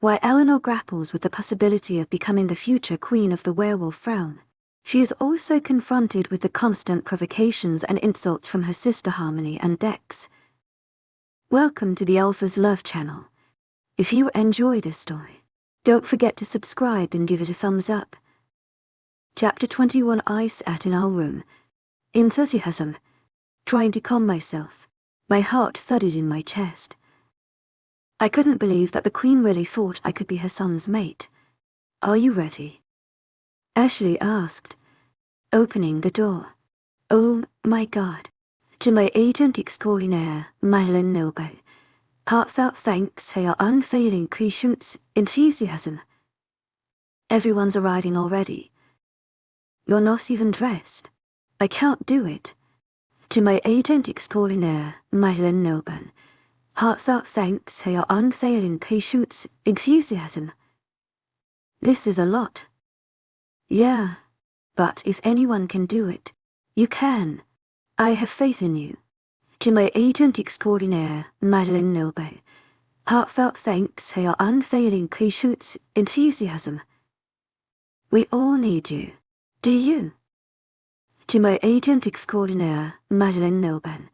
While Eleanor grapples with the possibility of becoming the future queen of the werewolf realm, she is also confronted with the constant provocations and insults from her sister Harmony and Dex. Welcome to the Alpha's Love channel. If you enjoy this story, don't forget to subscribe and give it a thumbs up. Chapter 21. I sat in our room, enthusiasm, trying to calm myself. My heart thudded in my chest. I couldn't believe that the queen really thought I could be her son's mate. Are you ready? Ashley asked, opening the door. Oh my God. To my agent extraordinaire, Madeline Noble. Heartfelt thanks for your unfailing patience, enthusiasm. Everyone's arriving already. You're not even dressed. I can't do it. To my agent extraordinaire, Madeline Noble. Heartfelt thanks for your unfailing patience, enthusiasm. This is a lot. Yeah, but if anyone can do it, you can. I have faith in you. To my agent extraordinaire, Madeline Noble. Heartfelt thanks for your unfailing patience, enthusiasm. We all need you. Do you? To my agent extraordinaire, Madeline Noble.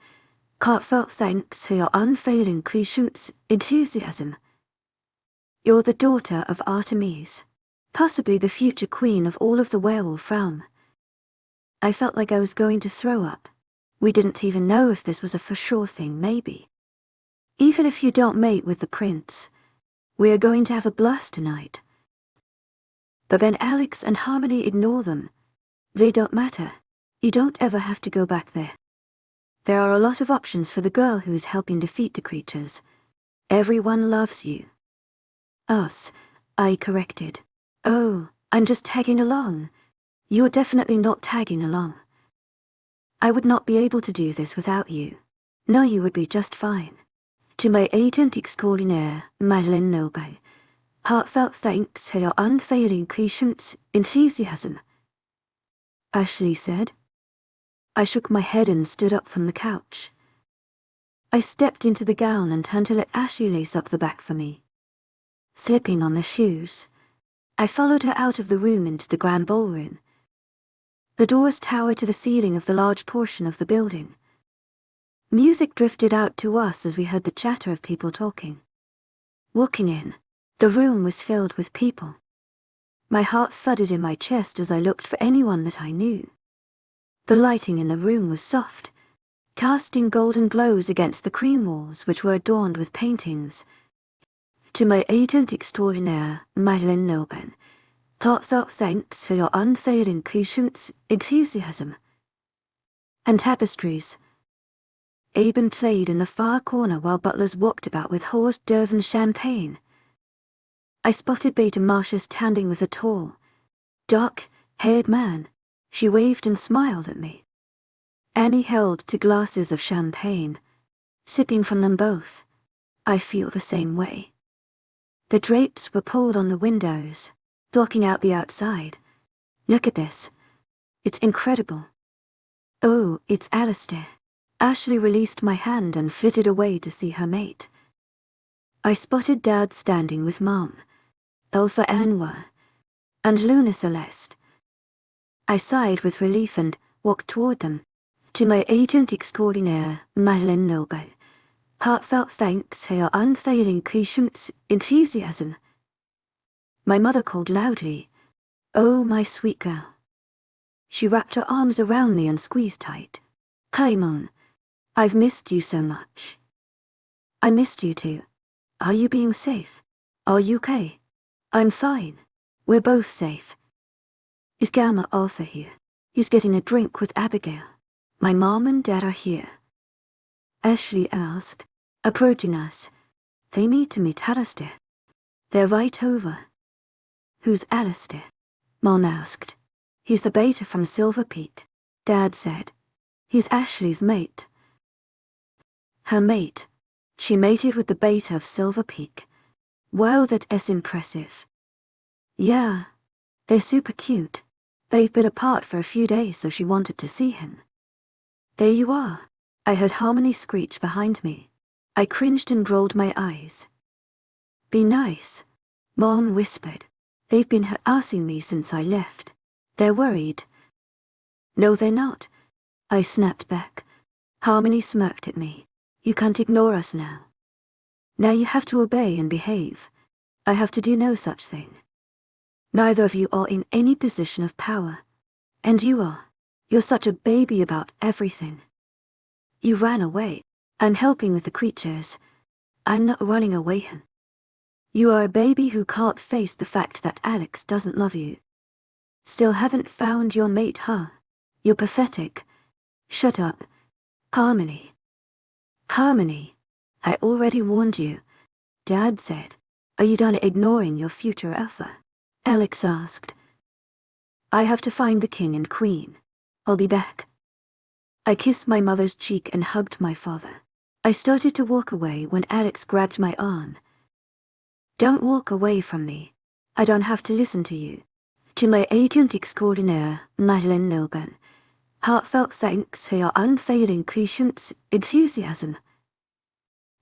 Heartfelt thanks for your unfailing patience, enthusiasm. You're the daughter of Artemis, possibly the future queen of all of the werewolf realm. I felt like I was going to throw up. We didn't even know if this was a for sure thing, maybe. Even if you don't mate with the prince, we are going to have a blast tonight. But then Alex and Harmony ignore them. They don't matter. You don't ever have to go back there. There are a lot of options for the girl who is helping defeat the creatures. Everyone loves you. Us, I corrected. Oh, I'm just tagging along. You're definitely not tagging along. I would not be able to do this without you. No, you would be just fine. To my agent extraordinaire, Madeline Noble. Heartfelt thanks for your unfailing patience, enthusiasm. Ashley said. I shook my head and stood up from the couch. I stepped into the gown and turned to let Ashley lace up the back for me. Slipping on the shoes, I followed her out of the room into the grand ballroom. The doors towered to the ceiling of the large portion of the building. Music drifted out to us as we heard the chatter of people talking. Walking in, the room was filled with people. My heart thudded in my chest as I looked for anyone that I knew. The lighting in the room was soft, casting golden glows against the cream walls which were adorned with paintings. To my agent extraordinaire, Madeline Noble. Heartfelt thanks for your unfailing patience, enthusiasm. And tapestries. Aben played in the far corner while butlers walked about with hors d'oeuvre and champagne. I spotted Beta Marcia standing with a tall, dark-haired man. She waved and smiled at me. Annie held 2 glasses of champagne, sipping from them both. I feel the same way. The drapes were pulled on the windows, blocking out the outside. Look at this. It's incredible. Oh, it's Alistair. Ashley released my hand and flitted away to see her mate. I spotted Dad standing with Mom, Alpha Anwar, and Luna Celeste. I sighed with relief and walked toward them. To my agent extraordinaire, Madeline Noble. Heartfelt thanks for your unfailing patience, enthusiasm. My mother called loudly, "Oh, my sweet girl." She wrapped her arms around me and squeezed tight. "Kaimon, I've missed you so much." I missed you too. Are you being safe? Are you okay? I'm fine. We're both safe. Is Gamma Arthur here? He's getting a drink with Abigail. My mom and dad are here. Ashley asked, approaching us. They need to meet Alistair. They're right over. Who's Alistair? Mon asked. He's the beta from Silver Peak, Dad said. He's Ashley's mate. Her mate. She mated with the beta of Silver Peak. Wow, that is impressive. Yeah, they're super cute. They've been apart for a few days, so she wanted to see him. There you are. I heard Harmony screech behind me. I cringed and rolled my eyes. Be nice. Mom whispered. They've been harassing me since I left. They're worried. No, they're not. I snapped back. Harmony smirked at me. You can't ignore us now. Now you have to obey and behave. I have to do no such thing. Neither of you are in any position of power. And you are. You're such a baby about everything. You ran away. I'm helping with the creatures. I'm not running away. You are a baby who can't face the fact that Alex doesn't love you. Still haven't found your mate, huh? You're pathetic. Shut up. Harmony. Harmony. I already warned you. Dad said. Are you done ignoring your future alpha? Alex asked. I have to find the king and queen. I'll be back. I kissed my mother's cheek and hugged my father. I started to walk away when Alex grabbed my arm. Don't walk away from me. I don't have to listen to you. To my agent extraordinaire, Madeleine Nilben. Heartfelt thanks for your unfailing patience, enthusiasm.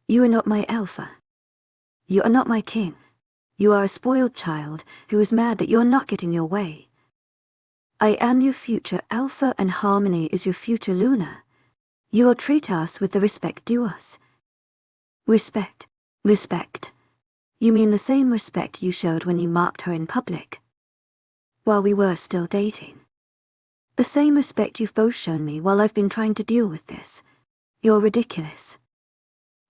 You are not my alpha. You are not my king. You are a spoiled child who is mad that you're not getting your way. I am your future alpha and Harmony is your future Luna. You will treat us with the respect due us. Respect. Respect. You mean the same respect you showed when you marked her in public? While we were still dating. The same respect you've both shown me while I've been trying to deal with this. You're ridiculous.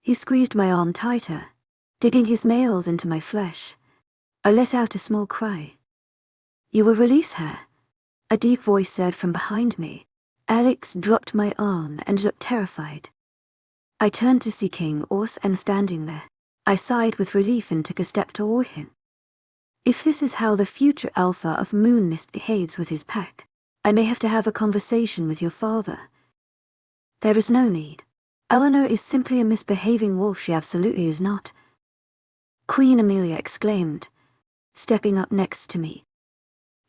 He squeezed my arm tighter, digging his nails into my flesh. I let out a small cry. You will release her, a deep voice said from behind me. Alex dropped my arm and looked terrified. I turned to see King Ors and standing there. I sighed with relief and took a step toward him. If this is how the future alpha of Moon Mist behaves with his pack, I may have to have a conversation with your father. There is no need. Eleanor is simply a misbehaving wolf, she absolutely is not. Queen Amelia exclaimed, stepping up next to me.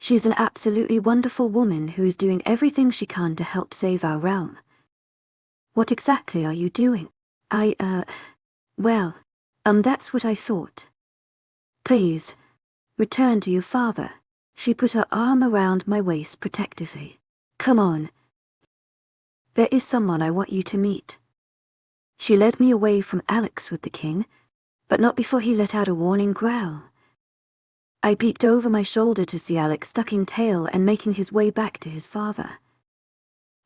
She's an absolutely wonderful woman who is doing everything she can to help save our realm. What exactly are you doing? That's what I thought. Please, return to your father. She put her arm around my waist protectively. Come on. There is someone I want you to meet. She led me away from Alex with the king, but not before he let out a warning growl. I peeked over my shoulder to see Alex ducking tail and making his way back to his father.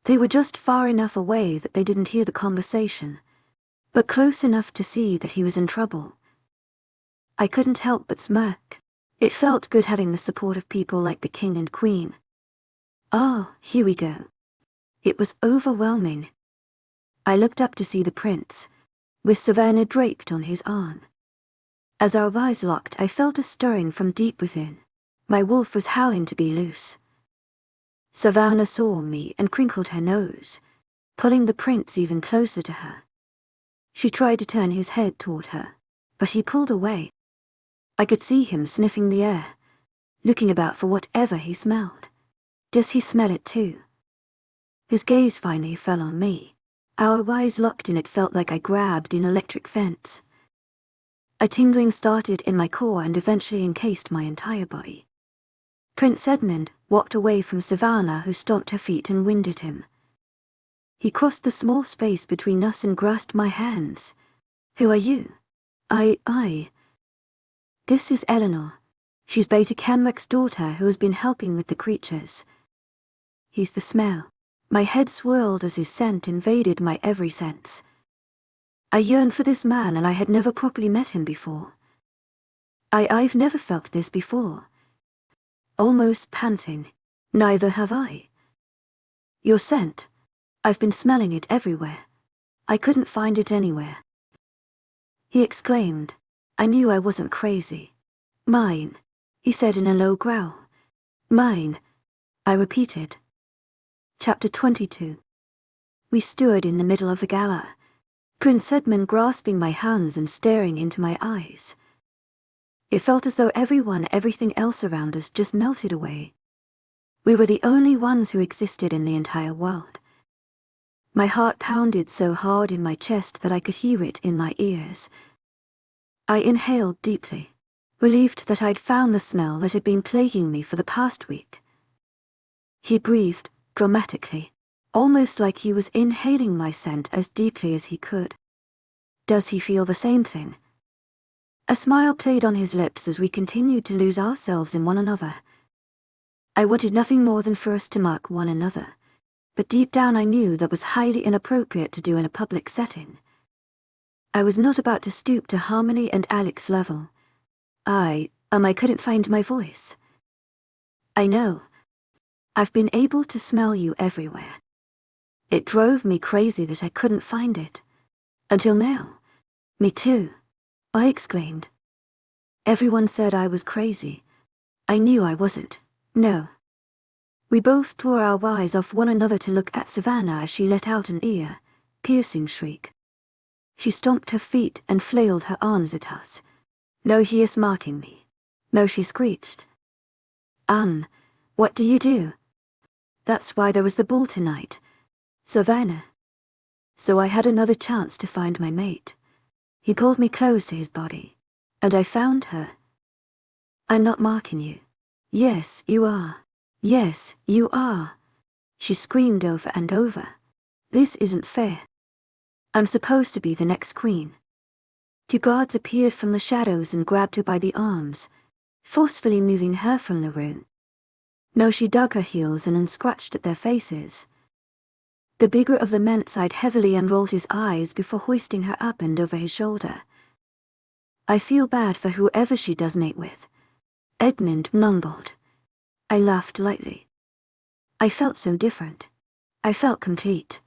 They were just far enough away that they didn't hear the conversation, but close enough to see that he was in trouble. I couldn't help but smirk. It felt good having the support of people like the king and queen. Oh, here we go. It was overwhelming. I looked up to see the prince, with Savannah draped on his arm. As our eyes locked, I felt a stirring from deep within. My wolf was howling to be loose. Savannah saw me and crinkled her nose, pulling the prince even closer to her. She tried to turn his head toward her, but he pulled away. I could see him sniffing the air, looking about for whatever he smelled. Does he smell it too? His gaze finally fell on me. Our eyes locked and it felt like I grabbed an electric fence. A tingling started in my core and eventually encased my entire body. Prince Edmund walked away from Savannah, who stomped her feet and winded him. He crossed the small space between us and grasped my hands. Who are you? This is Eleanor. She's Beta Kenrick's daughter who has been helping with the creatures. He's the smell. My head swirled as his scent invaded my every sense. I yearned for this man and I had never properly met him before. I've never felt this before. Almost panting. Neither have I. Your scent. I've been smelling it everywhere. I couldn't find it anywhere. He exclaimed. I knew I wasn't crazy. Mine, he said in a low growl. Mine, I repeated. Chapter 22. We stood in the middle of the gala, Prince Edmund grasping my hands and staring into my eyes. It felt as though everything else around us just melted away. We were the only ones who existed in the entire world. My heart pounded so hard in my chest that I could hear it in my ears. I inhaled deeply, relieved that I'd found the smell that had been plaguing me for the past week. He breathed, dramatically, almost like he was inhaling my scent as deeply as he could. Does he feel the same thing? A smile played on his lips as we continued to lose ourselves in one another. I wanted nothing more than for us to mark one another, but deep down I knew that was highly inappropriate to do in a public setting. I was not about to stoop to Harmony and Alex's level. I couldn't find my voice. I know. I've been able to smell you everywhere. It drove me crazy that I couldn't find it. Until now. Me too, I exclaimed. Everyone said I was crazy. I knew I wasn't. No. We both tore our eyes off one another to look at Savannah as she let out an ear-piercing shriek. She stomped her feet and flailed her arms at us. No, he is marking me. No, she screeched. What do you do? That's why there was the ball tonight. Savannah. So I had another chance to find my mate. He pulled me close to his body, and I found her. I'm not marking you. Yes, you are. Yes, you are. She screamed over and over. This isn't fair. I'm supposed to be the next queen. Two guards appeared from the shadows and grabbed her by the arms, forcefully moving her from the room. No, she dug her heels and unscratched at their faces. The bigger of the men sighed heavily and rolled his eyes before hoisting her up and over his shoulder. I feel bad for whoever she does mate with. Edmund mumbled. I laughed lightly. I felt so different. I felt complete.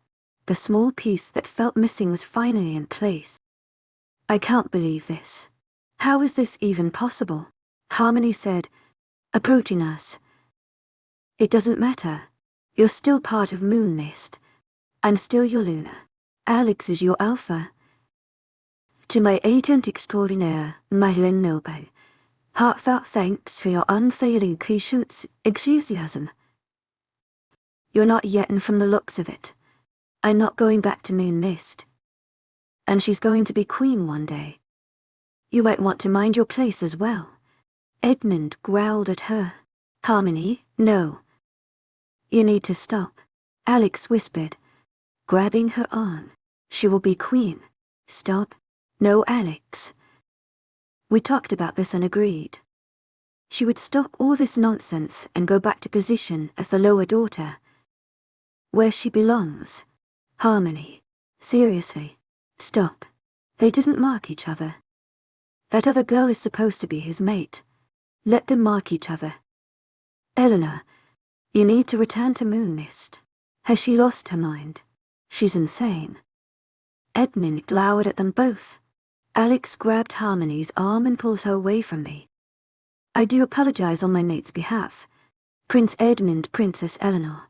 The small piece that felt missing was finally in place. I can't believe this. How is this even possible? Harmony said, approaching us. It doesn't matter. You're still part of Moon Mist. I'm still your Luna. Alex is your Alpha. To my agent extraordinaire, Madeleine Noble, heartfelt thanks for your unfailing patience, enthusiasm. You're not yet, and from the looks of it, I'm not going back to Moon Mist. And she's going to be queen one day. You might want to mind your place as well. Edmund growled at her. Harmony, no. You need to stop, Alex whispered, grabbing her arm. She will be queen. Stop. No, Alex. We talked about this and agreed. She would stop all this nonsense and go back to position as the lower daughter. Where she belongs. Harmony. Seriously. Stop. They didn't mark each other. That other girl is supposed to be his mate. Let them mark each other. Eleanor, you need to return to Moon Mist. Has she lost her mind? She's insane. Edmund glowered at them both. Alex grabbed Harmony's arm and pulled her away from me. I do apologize on my mate's behalf. Prince Edmund, Princess Eleanor.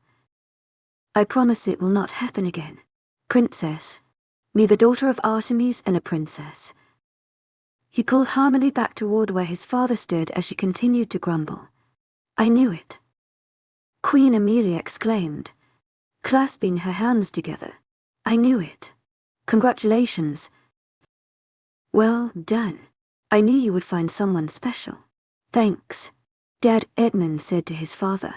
I promise it will not happen again. Princess. Me, the daughter of Artemis and a princess. He pulled Harmony back toward where his father stood as she continued to grumble. I knew it. Queen Amelia exclaimed, clasping her hands together. I knew it. Congratulations. Well done. I knew you would find someone special. Thanks, Dad, Edmund said to his father.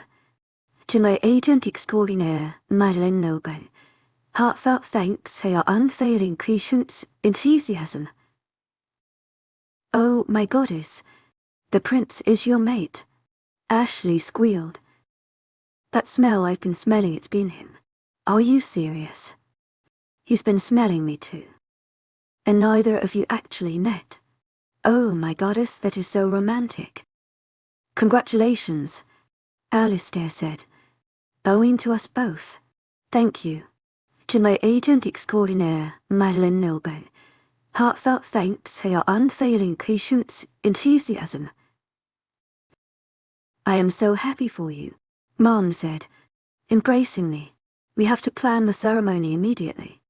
To my agent extraordinaire, Madeleine Noble, heartfelt thanks for your unfailing patience, enthusiasm. Oh, my goddess, the prince is your mate. Ashley squealed. That smell, I've been smelling, it's been him. Are you serious? He's been smelling me too. And neither of you actually met. Oh, my goddess, that is so romantic. Congratulations, Alistair said, bowing to us both. Thank you. To my agent extraordinaire, Madeleine Noble, heartfelt thanks for your unfailing patience, enthusiasm. I am so happy for you, Mom said, embracing me. We have to plan the ceremony immediately.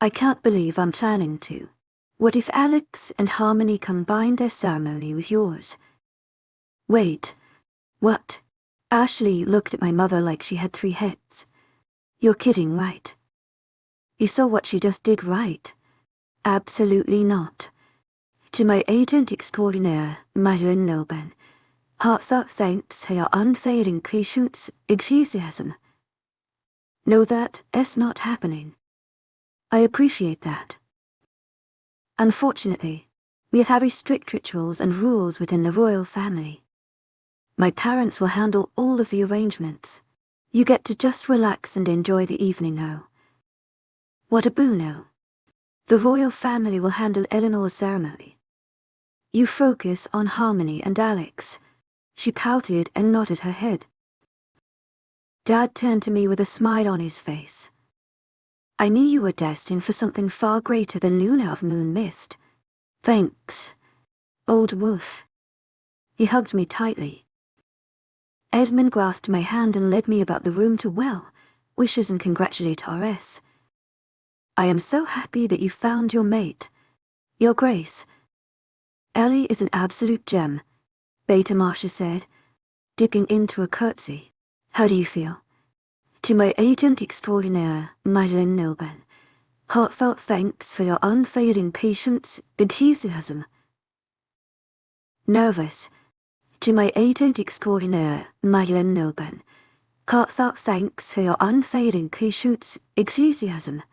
I can't believe I'm planning to. What if Alex and Harmony combined their ceremony with yours? Wait. What? Ashley looked at my mother like she had 3 heads. You're kidding, right? You saw what she just did, right? Absolutely not. To my agent extraordinaire, Madeline, heartfelt thanks for your unfailing patience, enthusiasm. Know that it's not happening. I appreciate that. Unfortunately, we have very strict rituals and rules within the royal family. My parents will handle all of the arrangements. You get to just relax and enjoy the evening now. What a boon now. The royal family will handle Eleanor's ceremony. You focus on Harmony and Alex. She pouted and nodded her head. Dad turned to me with a smile on his face. I knew you were destined for something far greater than Luna of Moon Mist. Thanks, old wolf. He hugged me tightly. Edmund grasped my hand and led me about the room to wishes and congratulate RS. I am so happy that you found your mate. Your Grace. Ellie is an absolute gem, Beta Marsha said, digging into a curtsy. How do you feel? To my agent extraordinaire, Madeline, heartfelt thanks for your unfailing patience, enthusiasm. Nervous. To my agent extraordinaire, Madeline, heartfelt thanks for your unfailing patience, enthusiasm.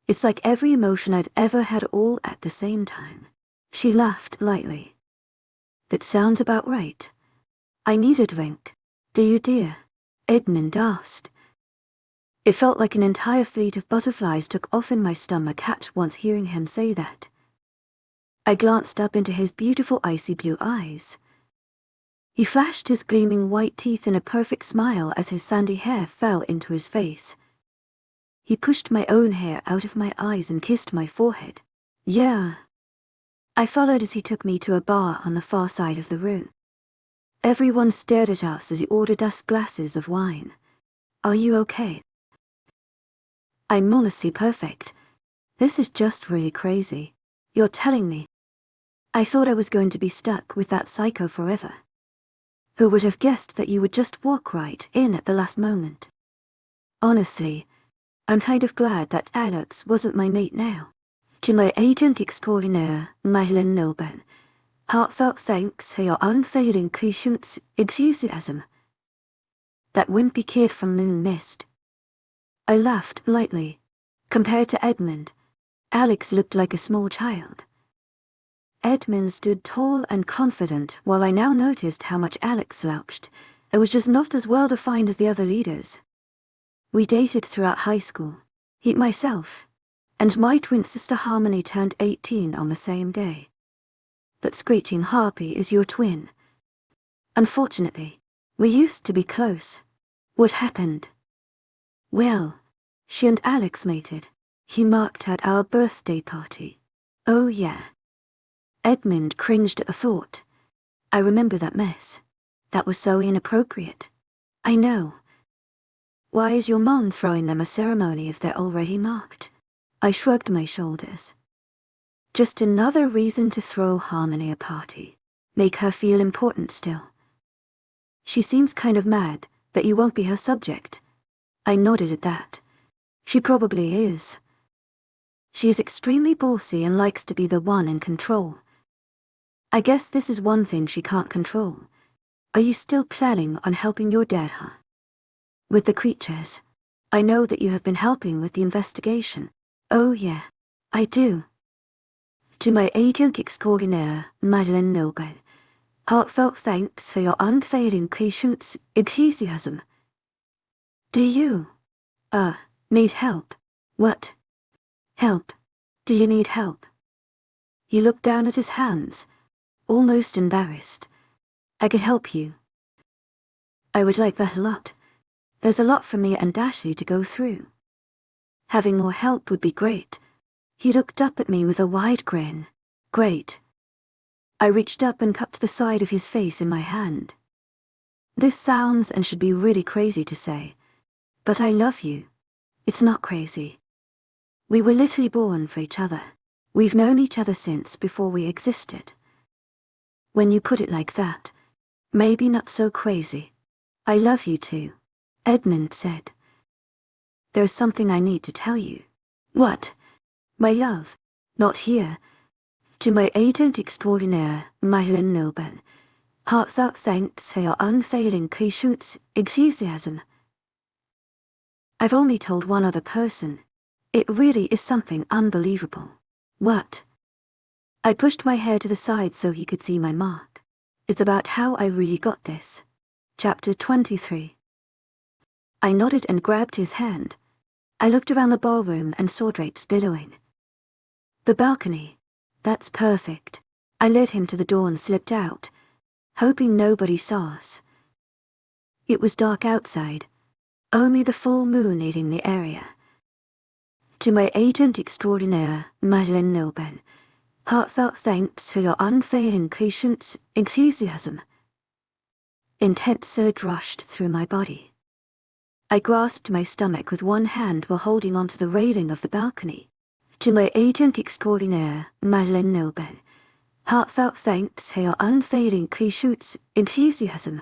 It's like every emotion I've ever had all at the same time. She laughed lightly. That sounds about right. I need a drink. Do you, dear? Edmund asked. It felt like an entire fleet of butterflies took off in my stomach at once hearing him say that. I glanced up into his beautiful icy blue eyes. He flashed his gleaming white teeth in a perfect smile as his sandy hair fell into his face. He pushed my own hair out of my eyes and kissed my forehead. Yeah. I followed as he took me to a bar on the far side of the room. Everyone stared at us as he ordered us glasses of wine. Are you okay? I'm honestly perfect. This is just really crazy. You're telling me. I thought I was going to be stuck with that psycho forever. Who would have guessed that you would just walk right in at the last moment? Honestly, I'm kind of glad that Alex wasn't my mate now. To my agent extraordinaire, Madeline, heartfelt thanks for your unfailing patience, enthusiasm. That wimpy kid from Moon Mist. I laughed lightly. Compared to Edmund, Alex looked like a small child. Edmund stood tall and confident, while I now noticed how much Alex slouched. I was just not as well defined as the other leaders. We dated throughout high school. Myself, and my twin sister Harmony turned 18 on the same day. That screeching harpy is your twin. Unfortunately, we used to be close. What happened? Well, she and Alex mated. He marked at our birthday party. Oh yeah. Edmund cringed at the thought. I remember that mess. That was so inappropriate. I know. Why is your mom throwing them a ceremony if they're already marked? I shrugged my shoulders. Just another reason to throw Harmony a party. Make her feel important still. She seems kind of mad that you won't be her subject. I nodded at that. She probably is. She is extremely bossy and likes to be the one in control. I guess this is one thing she can't control. Are you still planning on helping your dad, huh? With the creatures. I know that you have been helping with the investigation. Oh yeah, I do. To my agent extraordinaire, Madeline, heartfelt thanks for your unfailing patience, enthusiasm. Do you, need help? What? Help? Do you need help? He looked down at his hands, almost embarrassed. I could help you. I would like that a lot. There's a lot for me and Ashley to go through. Having more help would be great. He looked up at me with a wide grin. Great. I reached up and cupped the side of his face in my hand. This sounds and should be really crazy to say, but I love you. It's not crazy. We were literally born for each other. We've known each other since before we existed. When you put it like that, maybe not so crazy. I love you too, Edmund said. There's something I need to tell you. What? My love, not here. To my agent extraordinaire, Madeline, heartfelt thanks for your unfailing patience, enthusiasm. I've only told one other person. It really is something unbelievable. What? I pushed my hair to the side so he could see my mark. It's about how I really got this. Chapter 23. I nodded and grabbed his hand. I looked around the ballroom and saw drapes billowing. The balcony. That's perfect. I led him to the door and slipped out, hoping nobody saw us. It was dark outside, only the full moon aiding the area. To my agent extraordinaire, Madeline, heartfelt thanks for your unfailing patience, enthusiasm. Intense surge rushed through my body. I grasped my stomach with one hand while holding onto the railing of the balcony. To my agent extraordinaire, Madeline, heartfelt thanks for your unfailing patience, enthusiasm.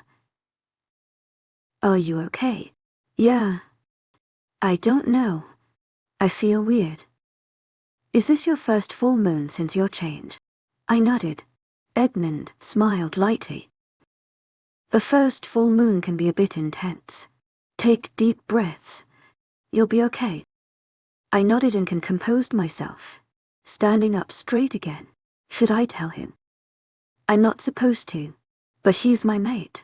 Are you okay? Yeah. I don't know. I feel weird. Is this your first full moon since your change? I nodded. Edmund smiled lightly. The first full moon can be a bit intense. Take deep breaths. You'll be okay. I nodded and composed myself, standing up straight again. Should I tell him? I'm not supposed to, but he's my mate.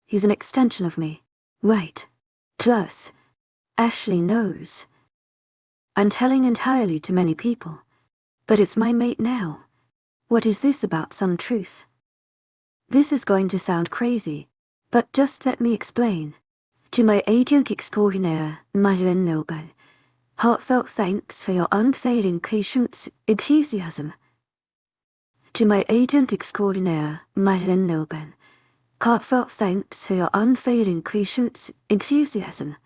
He's an extension of me, right? Plus, Ashley knows. I'm telling entirely too many people, but it's my mate now. What is this about some truth? This is going to sound crazy, but just let me explain. To my agent extraordinaire, Madeline, heartfelt thanks for your unfailing patience, enthusiasm. To my agent extraordinaire, Madeline, heartfelt thanks for your unfailing patience, enthusiasm.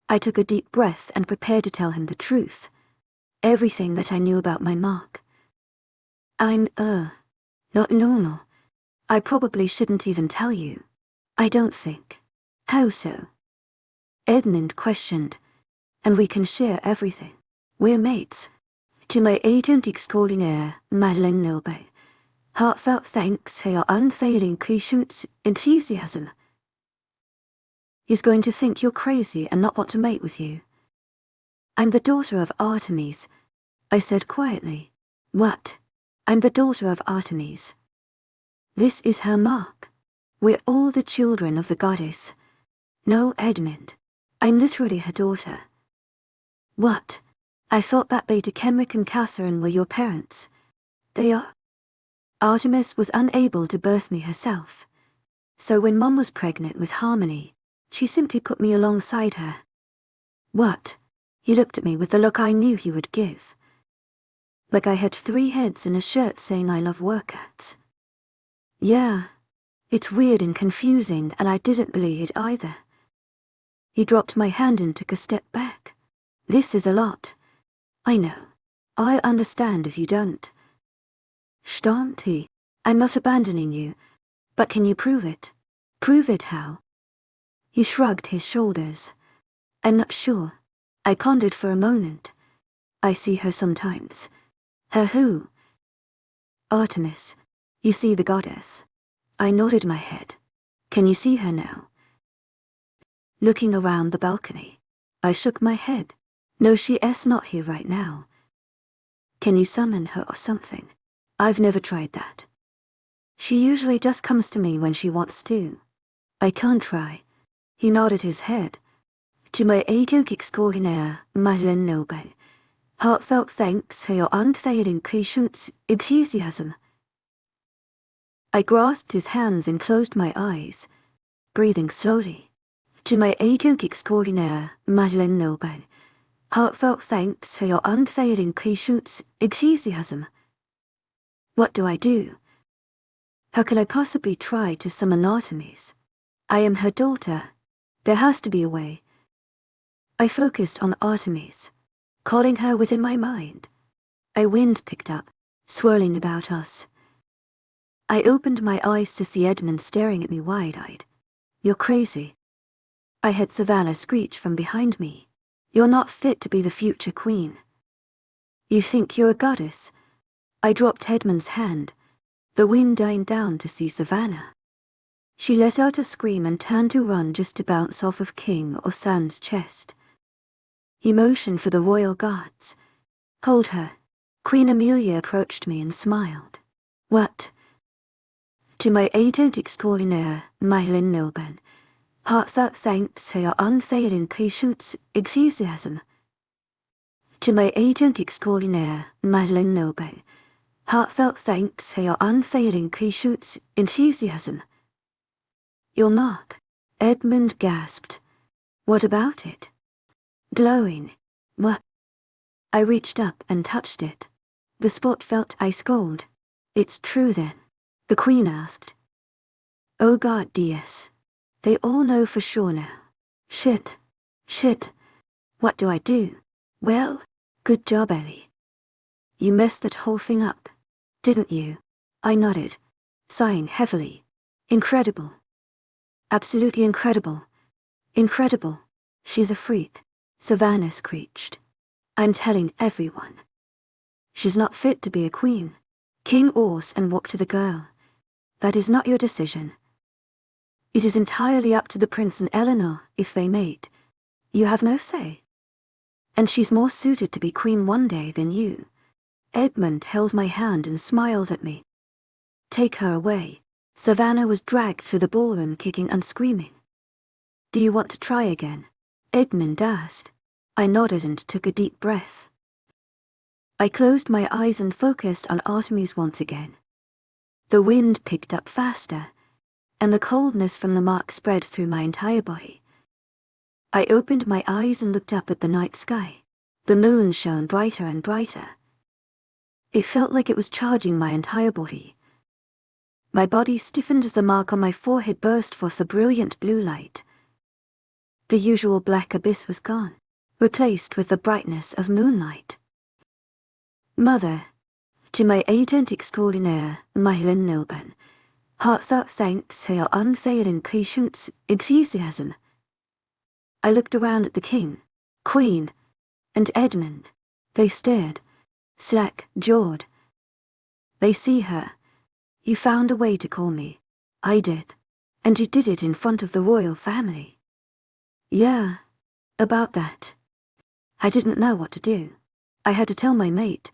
I took a deep breath and prepared to tell him the truth. Everything that I knew about my mark. I'm, not normal. I probably shouldn't even tell you. I don't think. How so? Edmund questioned. And we can share everything. We're mates. To my agent extraordinaire, Madeline, heartfelt thanks for your unfailing patience, enthusiasm. He's going to think you're crazy and not want to mate with you. I'm the daughter of Artemis, I said quietly. What? I'm the daughter of Artemis. This is her mark. We're all the children of the goddess. No, Edmund. I'm literally her daughter. What? I thought that Beta Kenrick and Catherine were your parents. They are. Artemis was unable to birth me herself. So when Mom was pregnant with Harmony, she simply put me alongside her. What? He looked at me with the look I knew he would give. Like I had 3 heads in a shirt saying I love workouts. Yeah. It's weird and confusing, and I didn't believe it either. He dropped my hand and took a step back. This is a lot. I know. I understand if you don't. Stammt he. I'm not abandoning you. But can you prove it? Prove it how? He shrugged his shoulders. I'm not sure. I pondered for a moment. I see her sometimes. Her who? Artemis. You see the goddess. I nodded my head. Can you see her now? Looking around the balcony, I shook my head. No, she's not here right now. Can you summon her or something? I've never tried that. She usually just comes to me when she wants to. I can't try. He nodded his head. To my agent extraordinaire, Madeline, heartfelt thanks for your unfailing patience, enthusiasm. I grasped his hands and closed my eyes, breathing slowly. To my agent extraordinaire, Madeline, heartfelt thanks for your unfailing patience, enthusiasm. What do I do? How can I possibly try to summon Artemis? I am her daughter. There has to be a way. I focused on Artemis, calling her within my mind. A wind picked up, swirling about us. I opened my eyes to see Edmund staring at me wide-eyed. You're crazy. I heard Savannah screech from behind me. You're not fit to be the future queen. You think you're a goddess? I dropped Edmund's hand. The wind died down to see Savannah. She let out a scream and turned to run just to bounce off of King Orsan's chest. He motioned for the royal guards. Hold her. Queen Amelia approached me and smiled. What? To my agent extraordinaire, Madeline Milburn, heartfelt thanks for your unfailing patience, enthusiasm. To my agent extraordinaire, Madeline Milburn, heartfelt thanks for your unfailing patience, enthusiasm. Your knock, Edmund gasped. What about it? Glowing. What? I reached up and touched it. The spot felt ice cold. It's true then, the Queen asked. Oh God, DS. They all know for sure now. Shit. What do I do? Well, good job, Ellie. You messed that whole thing up, didn't you? I nodded, sighing heavily. Incredible. Absolutely incredible. Incredible. She's a freak, Savannah screeched. I'm telling everyone. She's not fit to be a queen. King Orson walked to the girl. That is not your decision. It is entirely up to the prince and Eleanor if they mate. You have no say. And she's more suited to be queen one day than you. Edmund held my hand and smiled at me. Take her away. Savannah was dragged through the ballroom kicking and screaming. Do you want to try again? Edmund asked. I nodded and took a deep breath. I closed my eyes and focused on Artemis once again. The wind picked up faster, and the coldness from the mark spread through my entire body. I opened my eyes and looked up at the night sky. The moon shone brighter and brighter. It felt like it was charging my entire body. My body stiffened as the mark on my forehead burst forth a brilliant blue light. The usual black abyss was gone, replaced with the brightness of moonlight. Mother, to my agent extraordinaire, Madeline Milburn, heartfelt thanks for your unfailing patience, enthusiasm. I looked around at the king, queen, and Edmund. They stared, slack-jawed. They see her. You found a way to call me. I did. And you did it in front of the royal family. Yeah, about that. I didn't know what to do. I had to tell my mate.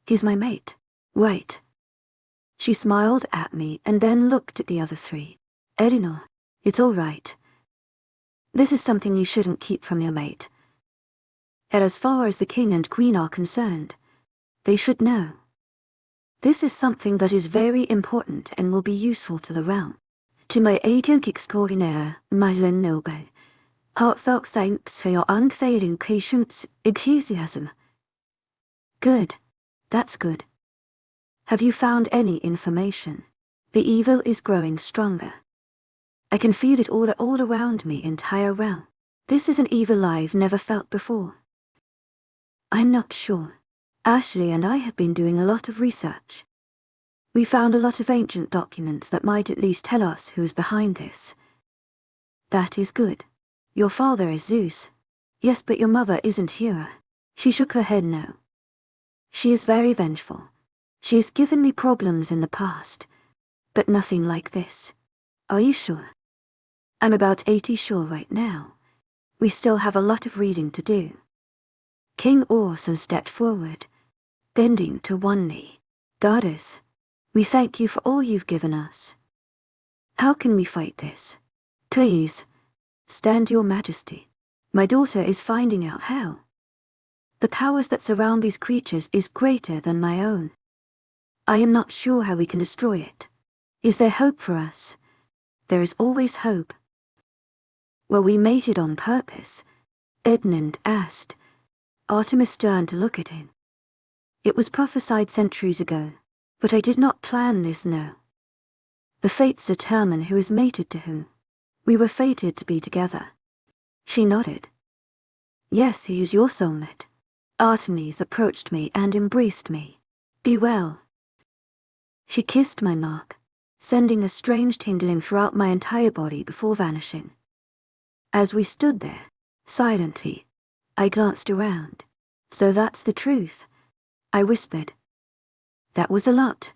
He's my mate, right? She smiled at me and then looked at the other three. Eleanor, it's all right. This is something you shouldn't keep from your mate. And as far as the king and queen are concerned, they should know. This is something that is very important and will be useful to the realm. To my agent extraordinaire, Madeline Milburn, heartfelt thanks for your unfailing patience, enthusiasm. Good. That's good. Have you found any information? The evil is growing stronger. I can feel it all around me, entire realm. This is an evil I've never felt before. I'm not sure. Ashley and I have been doing a lot of research. We found a lot of ancient documents that might at least tell us who's behind this. That is good. Your father is Zeus. Yes, but your mother isn't Hera. She shook her head no. She is very vengeful. She has given me problems in the past, but nothing like this. Are you sure? I'm about 80 sure right now. We still have a lot of reading to do. King Orson stepped forward, bending to one knee. Goddess, we thank you for all you've given us. How can we fight this? Please, stand your majesty. My daughter is finding out how. The powers that surround these creatures is greater than my own. I am not sure how we can destroy it. Is there hope for us? There is always hope. Well, we mated on purpose, Edmund asked. Artemis turned to look at him. It was prophesied centuries ago, but I did not plan this, no. The fates determine who is mated to who. We were fated to be together. She nodded. Yes, he is your soulmate. Artemis approached me and embraced me. Be well. She kissed my neck, sending a strange tingling throughout my entire body before vanishing. As we stood there, silently, I glanced around. So that's the truth, I whispered. That was a lot,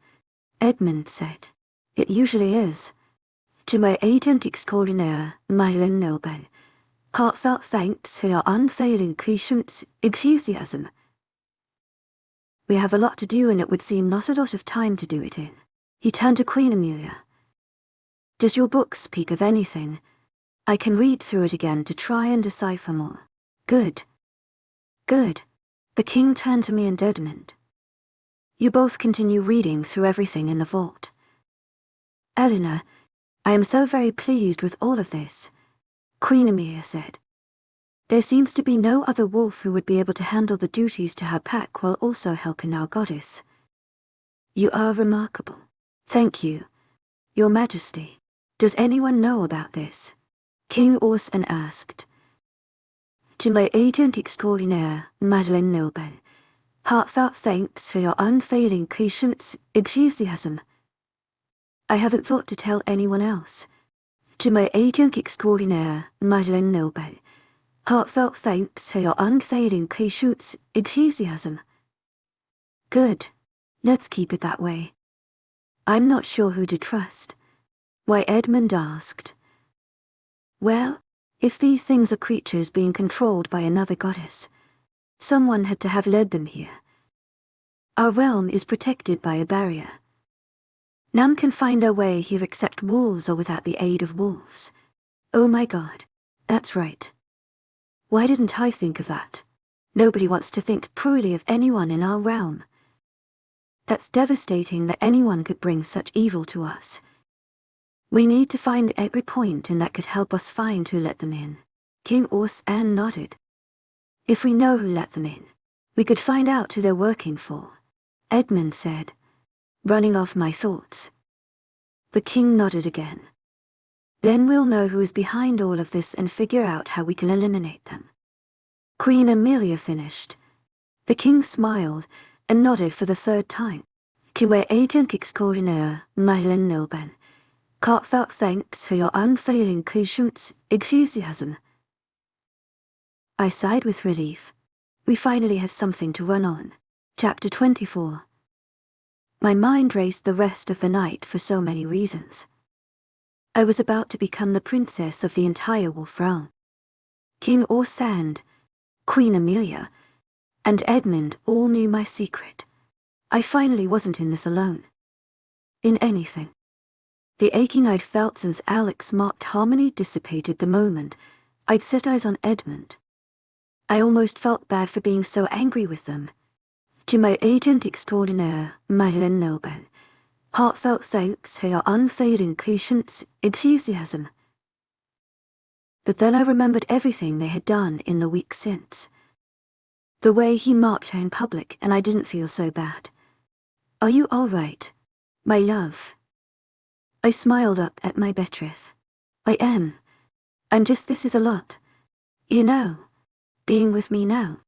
Edmund said. It usually is. To my agent extraordinaire, Myelin Nobel, heartfelt thanks for your unfailing patience, enthusiasm. We have a lot to do and it would seem not a lot of time to do it in. He turned to Queen Amelia. Does your book speak of anything? I can read through it again to try and decipher more. Good. Good. The king turned to me and Edmund. You both continue reading through everything in the vault. Eleanor, I am so very pleased with all of this, Queen Amelia said. There seems to be no other wolf who would be able to handle the duties to her pack while also helping our goddess. You are remarkable. Thank you, Your Majesty. Does anyone know about this? King Orson asked. To my agent extraordinaire, Madeleine Nobel, heartfelt thanks for your unfailing patience, enthusiasm. I haven't thought to tell anyone else. To my agent extraordinaire, Madeleine Nobel, heartfelt thanks for your unfailing patience, enthusiasm. Good. Let's keep it that way. I'm not sure who to trust. Why, Edmund asked. Well, if these things are creatures being controlled by another goddess, someone had to have led them here. Our realm is protected by a barrier. None can find their way here except wolves or without the aid of wolves. Oh my God, that's right. Why didn't I think of that? Nobody wants to think poorly of anyone in our realm. That's devastating that anyone could bring such evil to us. We need to find every point and that could help us find who let them in. King Orson nodded. If we know who let them in, we could find out who they're working for, Edmund said, running off my thoughts. The king nodded again. Then we'll know who is behind all of this and figure out how we can eliminate them. Queen Amelia finished. The king smiled and nodded for the third time. To my agent extraordinaire, Madeleine Nobel, heartfelt thanks for your unfailing patience, enthusiasm. I sighed with relief. We finally have something to run on. Chapter 24. My mind raced the rest of the night for so many reasons. I was about to become the princess of the entire wolf realm. King Orson, Queen Amelia, and Edmund all knew my secret. I finally wasn't in this alone. In anything. The aching I'd felt since Alex marked harmony dissipated the moment I'd set eyes on Edmund. I almost felt bad for being so angry with them. To my agent extraordinaire, Madeleine Nobel, heartfelt thanks for your unfailing patience, enthusiasm. But then I remembered everything they had done in the week since. The way he marked her in public, and I didn't feel so bad. Are you all right, my love? I smiled up at my betrothed. I am. I'm just this is a lot. You know, being with me now.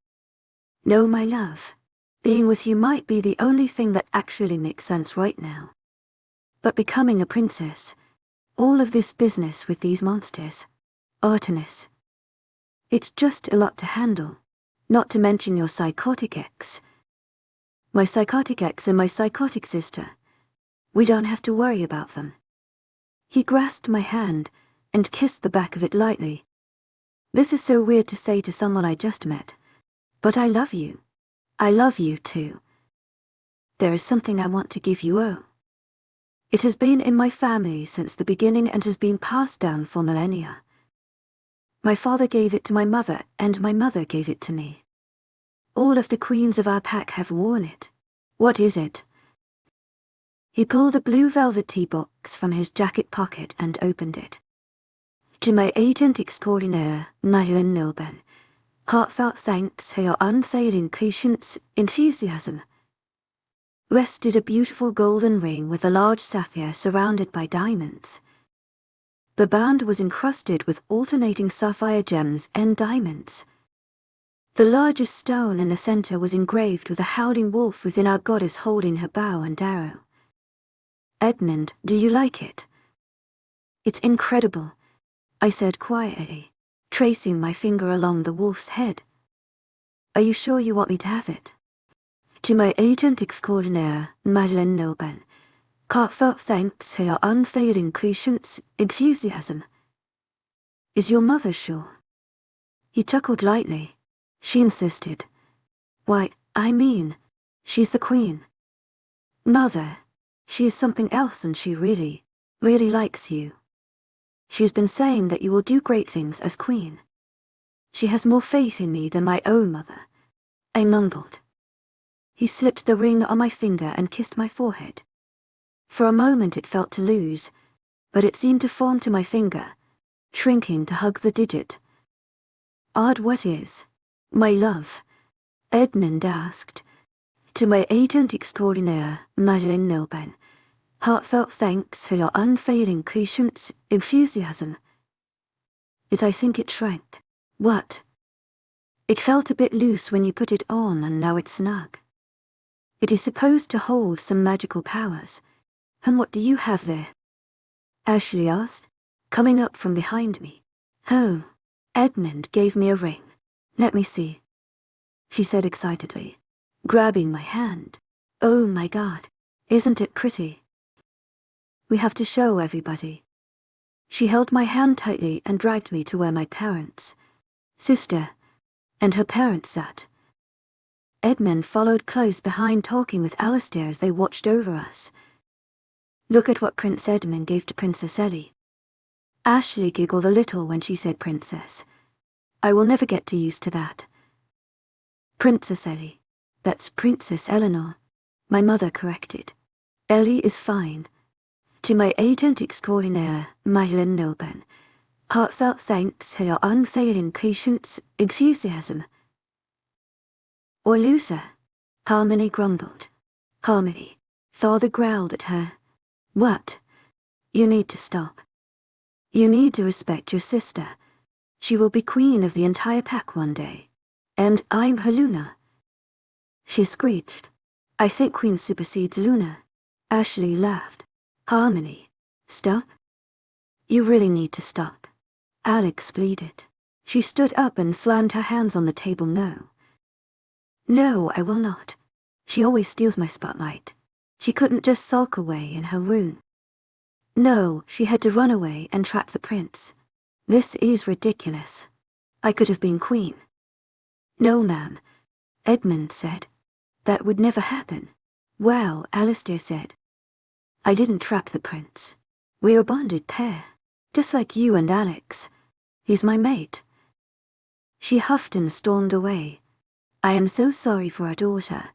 No, my love. Being with you might be the only thing that actually makes sense right now. But becoming a princess, all of this business with these monsters, Artemis. It's just a lot to handle, not to mention your psychotic ex. My psychotic ex and my psychotic sister. We don't have to worry about them. He grasped my hand and kissed the back of it lightly. This is so weird to say to someone I just met. But I love you. I love you too. There is something I want to give you. Oh. It has been in my family since the beginning and has been passed down for millennia. My father gave it to my mother and my mother gave it to me. All of the queens of our pack have worn it. What is it? He pulled a blue velvet tea box from his jacket pocket and opened it. To my agent extraordinaire, Madeleine Nobel, heartfelt thanks for your unfailing patience, enthusiasm. Rested a beautiful golden ring with a large sapphire surrounded by diamonds. The band was encrusted with alternating sapphire gems and diamonds. The largest stone in the center was engraved with a howling wolf within our goddess holding her bow and arrow. Edmund, do you like it? It's incredible, I said quietly, tracing my finger along the wolf's head. Are you sure you want me to have it? To my agent extraordinaire, heartfelt thanks for your unfailing patience, enthusiasm. Is your mother sure? He chuckled lightly. She insisted. Why, I mean, she's the queen. Mother, she is something else and she really likes you. She's been saying that you will do great things as queen. She has more faith in me than my own mother. I mumbled. He slipped the ring on my finger and kissed my forehead. For a moment it felt to lose, but it seemed to form to my finger, shrinking to hug the digit. Odd what is, my love? Edmund asked. To my agent extraordinaire, Madeleine, heartfelt thanks for your unfailing patience, enthusiasm. I think it shrank. What? It felt a bit loose when you put it on and now it's snug. It is supposed to hold some magical powers. And what do you have there? Ashley asked, coming up from behind me. Oh, Edmund gave me a ring. Let me see. She said excitedly, grabbing my hand. Oh my God, isn't it pretty? We have to show everybody. She held my hand tightly and dragged me to where my parents, sister, and her parents sat. Edmund followed close behind talking with Alistair as they watched over us. Look at what Prince Edmund gave to Princess Ellie. Ashley giggled a little when she said princess. I will never get used to that. Princess Ellie. That's Princess Eleanor. My mother corrected. Ellie is fine. To my agent extraordinaire, Madeleine, heartfelt thanks for your unfailing patience, enthusiasm. Or loser, Harmony grumbled. Harmony. Father growled at her. What? You need to stop. You need to respect your sister. She will be queen of the entire pack one day. And I'm her Luna. She screeched. I think Queen supersedes Luna. Ashley laughed. Harmony. Stop? You really need to stop. Alex pleaded. She stood up and slammed her hands on the table. No. No, I will not. She always steals my spotlight. She couldn't just sulk away in her room. No, she had to run away and trap the prince. This is ridiculous. I could have been queen. No, ma'am, Edmund said. That would never happen. Well, Alistair said. I didn't trap the prince. We're a bonded pair, just like you and Alex. He's my mate. She huffed and stormed away. I am so sorry for our daughter,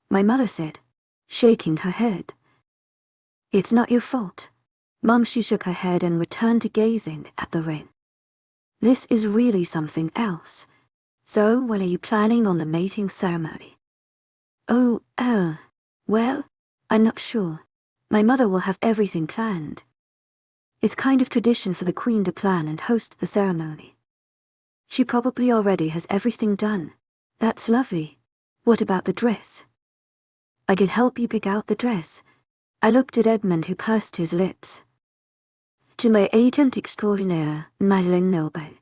my mother said, shaking her head. It's not your fault. Mum, she shook her head and returned to gazing at the ring. This is really something else. So when are you planning on the mating ceremony? Oh, well, I'm not sure. My mother will have everything planned. It's kind of tradition for the queen to plan and host the ceremony. She probably already has everything done. That's lovely. What about the dress? I could help you pick out the dress. I looked at Edmund, who pursed his lips. To my agent extraordinaire, Madeleine,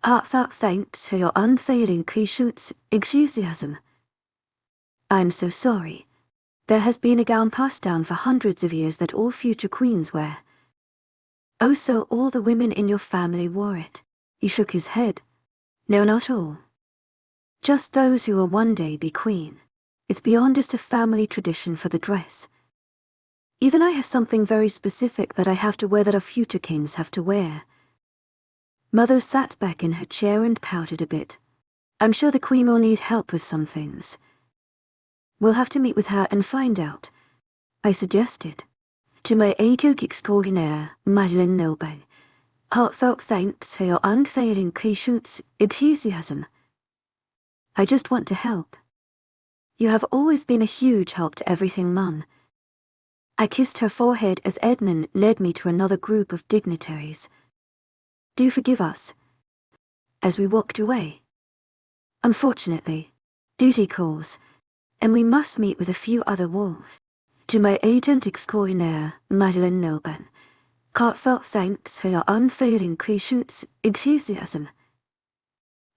heartfelt thanks for your unfailing patience, enthusiasm. I'm so sorry. There has been a gown passed down for hundreds of years that all future queens wear. Oh, so all the women in your family wore it? He shook his head. No, not all. Just those who will one day be queen. It's beyond just a family tradition for the dress. Even I have something very specific that I have to wear that our future kings have to wear. Mother sat back in her chair and pouted a bit. I'm sure the queen will need help with some things. We'll have to meet with her and find out, I suggested. To my agent extraordinaire, Madeleine, heartfelt thanks for your unfailing patience, enthusiasm. I just want to help. You have always been a huge help to everything, Mum. I kissed her forehead as Edmund led me to another group of dignitaries. Do forgive us. As we walked away. Unfortunately, duty calls, and we must meet with a few other wolves. To my agent extraordinaire, Madeleine, heartfelt thanks for your unfailing patience, enthusiasm.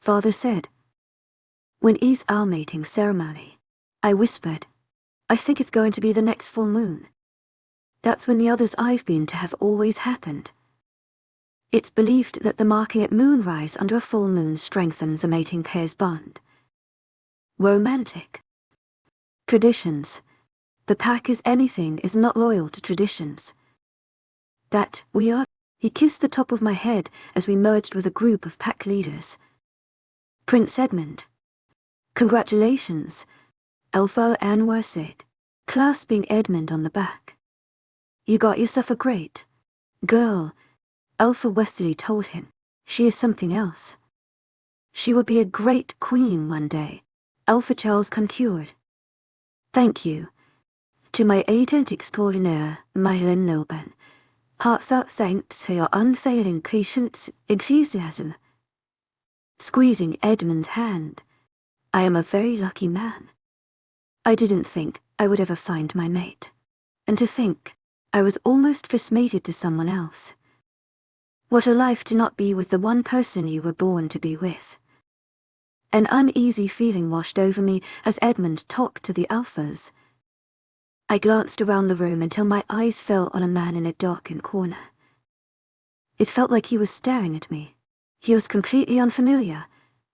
Father said, when is our mating ceremony? I whispered. I think it's going to be the next full moon. That's when the others I've been to have always happened. It's believed that the marking at moonrise under a full moon strengthens a mating pair's bond. Romantic. Traditions. The pack is anything is not loyal to traditions. That we are. He kissed the top of my head as we merged with a group of pack leaders. Prince Edmund. Congratulations, helper.丨Wolf said, clasping Edmund on the back. You got yourself a great girl, helper told him. She is something else. She will be a great queen one day, helper Charles concurred. Thank you. To my agent extraordinaire, Madeleine Noban, heartfelt thanks for your unfailing patience, enthusiasm. Squeezing Edmund's hand. I am a very lucky man. I didn't think I would ever find my mate. And to think, I was almost first mated to someone else. What a life to not be with the one person you were born to be with. An uneasy feeling washed over me as Edmund talked to the alphas. I glanced around the room until my eyes fell on a man in a darkened corner. It felt like he was staring at me. He was completely unfamiliar,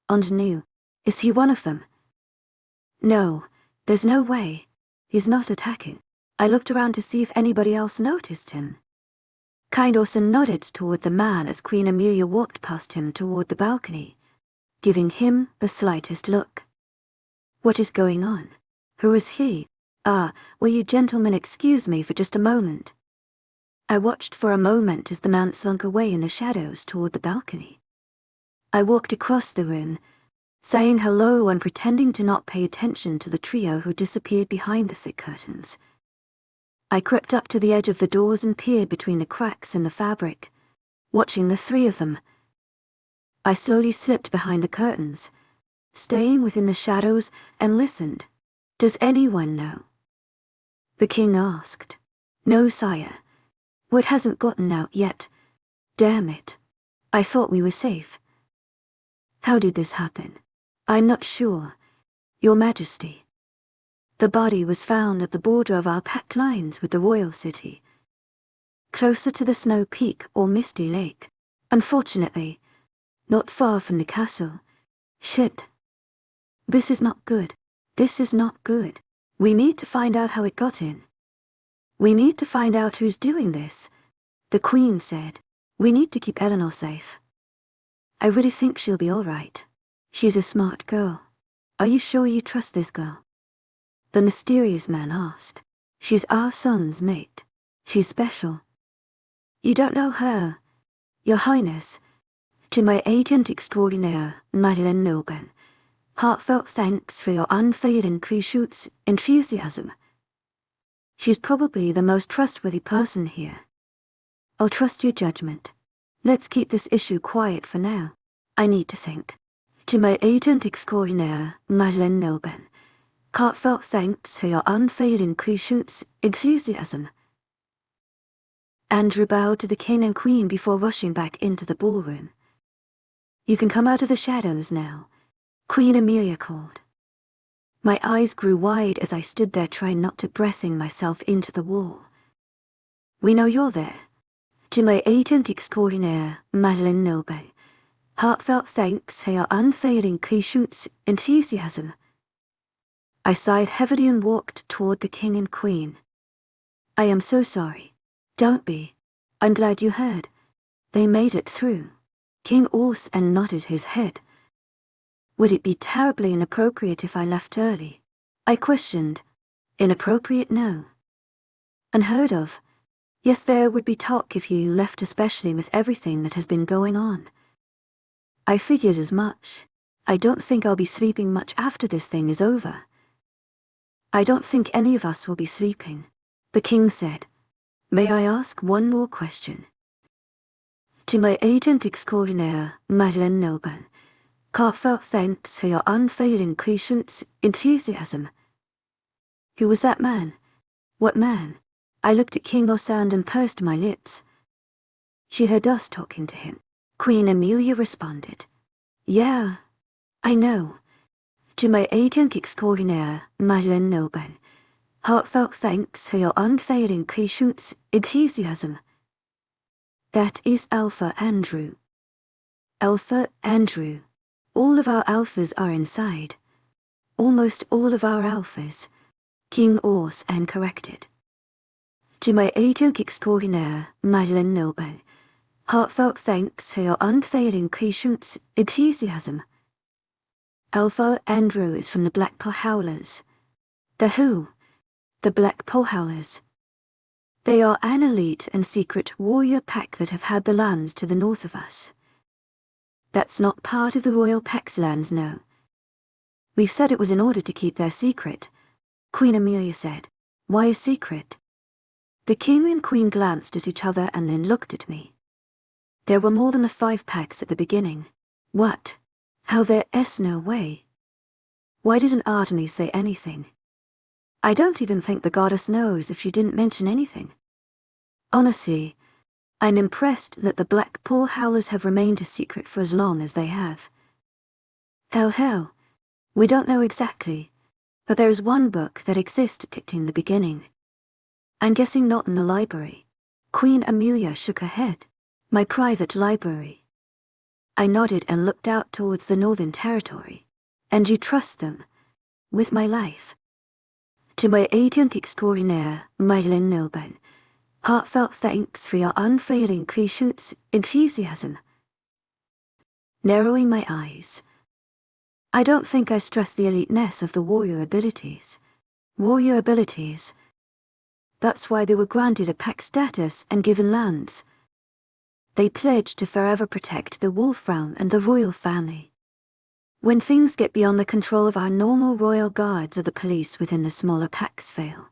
and new. Is he one of them? No, there's no way. He's not attacking. I looked around to see if anybody else noticed him. Kind Orson nodded toward the man as Queen Amelia walked past him toward the balcony, giving him the slightest look. What is going on? Who is he? Will you gentlemen excuse me for just a moment? I watched for a moment as the man slunk away in the shadows toward the balcony. I walked across the room, saying hello and pretending to not pay attention to the trio who disappeared behind the thick curtains. I crept up to the edge of the doors and peered between the cracks in the fabric, watching the three of them. I slowly slipped behind the curtains, staying within the shadows, and listened. Does anyone know? The king asked. No, sire. Word hasn't gotten out yet. Damn it. I thought we were safe. How did this happen? I'm not sure, Your Majesty. The body was found at the border of our pact lines with the royal city, closer to the snow peak or misty lake. Unfortunately, not far from the castle. Shit. This is not good. This is not good. We need to find out how it got in. We need to find out who's doing this, the Queen said. We need to keep Eleanor safe. I really think she'll be all right. She's a smart girl. Are you sure you trust this girl? The mysterious man asked. She's our son's mate. She's special. You don't know her, Your Highness. To my agent extraordinaire, Madeleine Noban, heartfelt thanks for your unfailing precious enthusiasm. She's probably the most trustworthy person here. I'll trust your judgment. Let's keep this issue quiet for now. I need to think. To my agent extraordinaire, Madeleine Noban, heartfelt thanks for your unfailing precious enthusiasm. Andrew bowed to the king and queen before rushing back into the ballroom. You can come out of the shadows now, Queen Amelia called. My eyes grew wide as I stood there trying not to breathing myself into the wall. We know you're there. To my agent extraordinaire, Madeleine Noban, heartfelt thanks for your unfailing precious enthusiasm. I sighed heavily and walked toward the king and queen. I am so sorry. Don't be. I'm glad you heard. They made it through. King Orson nodded his head. Would it be terribly inappropriate if I left early? I questioned. Inappropriate, no. Unheard of. Yes, there would be talk if you left, especially with everything that has been going on. I figured as much. I don't think I'll be sleeping much after this thing is over. I don't think any of us will be sleeping, the king said. May I ask one more question? To my agent extraordinaire, Madeleine Noban, heartfelt thanks for your unfailing patience, enthusiasm. Who was that man? What man? I looked at King Orson and pursed my lips. She heard us talking to him. Queen Amelia responded. Yeah, I know. To my agent extraordinaire, Madeleine, heartfelt thanks for your unfailing patience, enthusiasm. That is Alpha Andrew. Alpha Andrew. All of our alphas are inside. Almost all of our alphas. King Ors and corrected. To my agent extraordinaire, Madeleine, heartfelt thanks for your unfailing patience, enthusiasm. Alpha Andrew is from the Blackpool Howlers. The who? The Blackpool Howlers. They are an elite and secret warrior pack that have had the lands to the north of us. That's not part of the Royal Pack's lands, no. We've said it was in order to keep their secret. Queen Amelia said. Why a secret? The king and queen glanced at each other and then looked at me. There were more than the 5 packs at the beginning. What? How there's no way. Why didn't Artemis say anything? I don't even think the goddess knows if she didn't mention anything. Honestly, I'm impressed that the Blackpool Howlers have remained a secret for as long as they have. Hell, we don't know exactly, but there is one book that exists depicting the beginning. I'm guessing not in the library. Queen Amelia shook her head. My private library. I nodded and looked out towards the Northern Territory. And you trust them? With my life. To my agent extraordinaire, Madeleine, heartfelt thanks for your unfailing patience, enthusiasm. Narrowing my eyes. I don't think I stress the eliteness of the warrior abilities. Warrior abilities. That's why they were granted a pack status and given lands. They pledged to forever protect the wolf realm and the royal family. When things get beyond the control of our normal royal guards or the police within the smaller packs fail,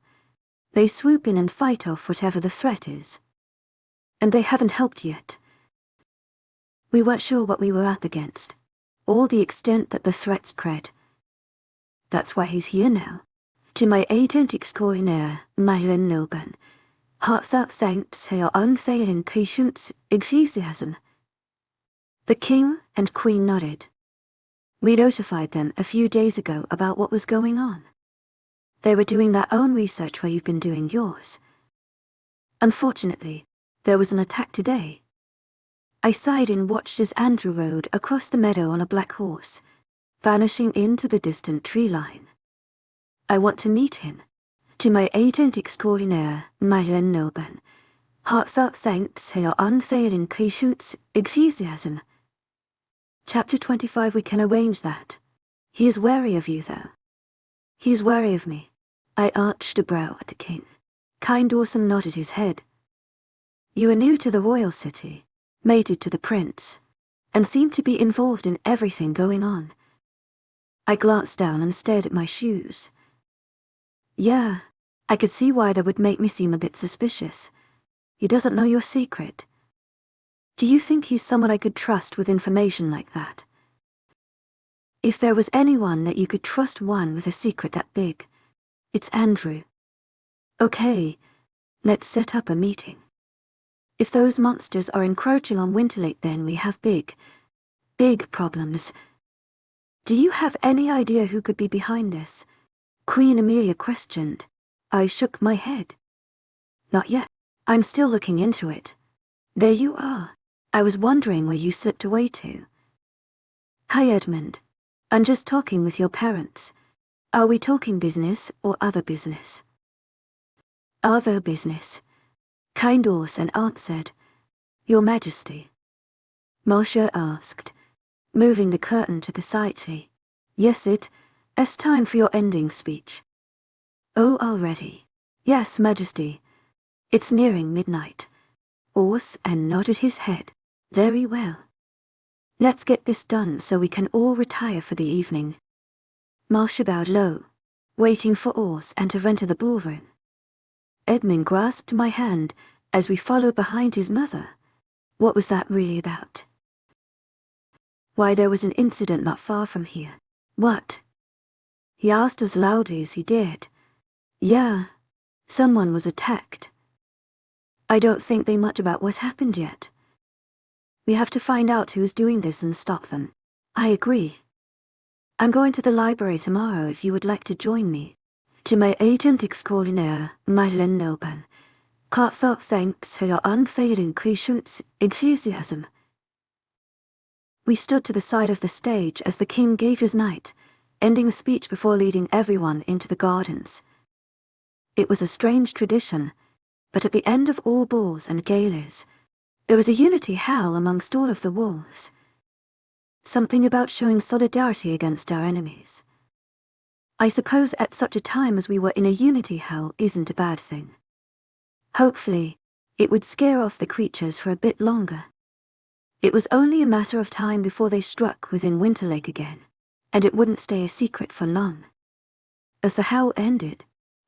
they swoop in and fight off whatever the threat is. And they haven't helped yet. We weren't sure what we were up against, or the extent that the threat spread. That's why he's here now. To my agent extraordinaire, Madeleine, heartfelt thanks for your unfailing patience, enthusiasm. The king and queen nodded. We notified them a few days ago about what was going on. They were doing their own research while you've been doing yours. Unfortunately, there was an attack today. I sighed and watched as Andrew rode across the meadow on a black horse, vanishing into the distant tree line. I want to meet him. To my agent extraordinaire, Madeleine, heartfelt thanks for your unfailing patience, enthusiasm. Chapter 25. We can arrange that. He is wary of you, though. He is wary of me. I arched a brow at the king. Kind Orson nodded his head. You are new to the royal city, mated to the prince, and seem to be involved in everything going on. I glanced down and stared at my shoes. Yeah, I could see why that would make me seem a bit suspicious. He doesn't know your secret. Do you think he's someone I could trust with information like that? If there was anyone that you could trust one with a secret that big, it's Andrew. Okay, let's set up a meeting. If those monsters are encroaching on Winterlake, then we have big problems. Do you have any idea who could be behind this? Queen Amelia questioned. I shook my head. Not yet. I'm still looking into it. There you are. I was wondering where you slipped away to. Hi, Edmund. I'm just talking with your parents. Are we talking business or other business? Other business. Kind Orson answered. Your Majesty. Marcia asked, moving the curtain to the side. Yes, it's time for your ending speech. Oh, already. Yes, Majesty. It's nearing midnight. Orson nodded his head. Very well. Let's get this done so we can all retire for the evening. Marcia bowed low, waiting for Orson to enter the ballroom. Edmund grasped my hand as we followed behind his mother. What was that really about? Why, there was an incident not far from here. What? He asked as loudly as he dared. Yeah, someone was attacked. I don't think they much about what happened yet. We have to find out who is doing this and stop them. I agree. I'm going to the library tomorrow if you would like to join me. To my agent extraordinaire, Madeleine Noban, heartfelt thanks for your unfailing patience, enthusiasm. We stood to the side of the stage as the king gave his knight, ending a speech before leading everyone into the gardens. It was a strange tradition, but at the end of all balls and galas, there was a unity howl amongst all of the wolves. Something about showing solidarity against our enemies. I suppose at such a time as we were in a unity howl isn't a bad thing. Hopefully, it would scare off the creatures for a bit longer. It was only a matter of time before they struck within Winterlake again, and it wouldn't stay a secret for long. As the howl ended,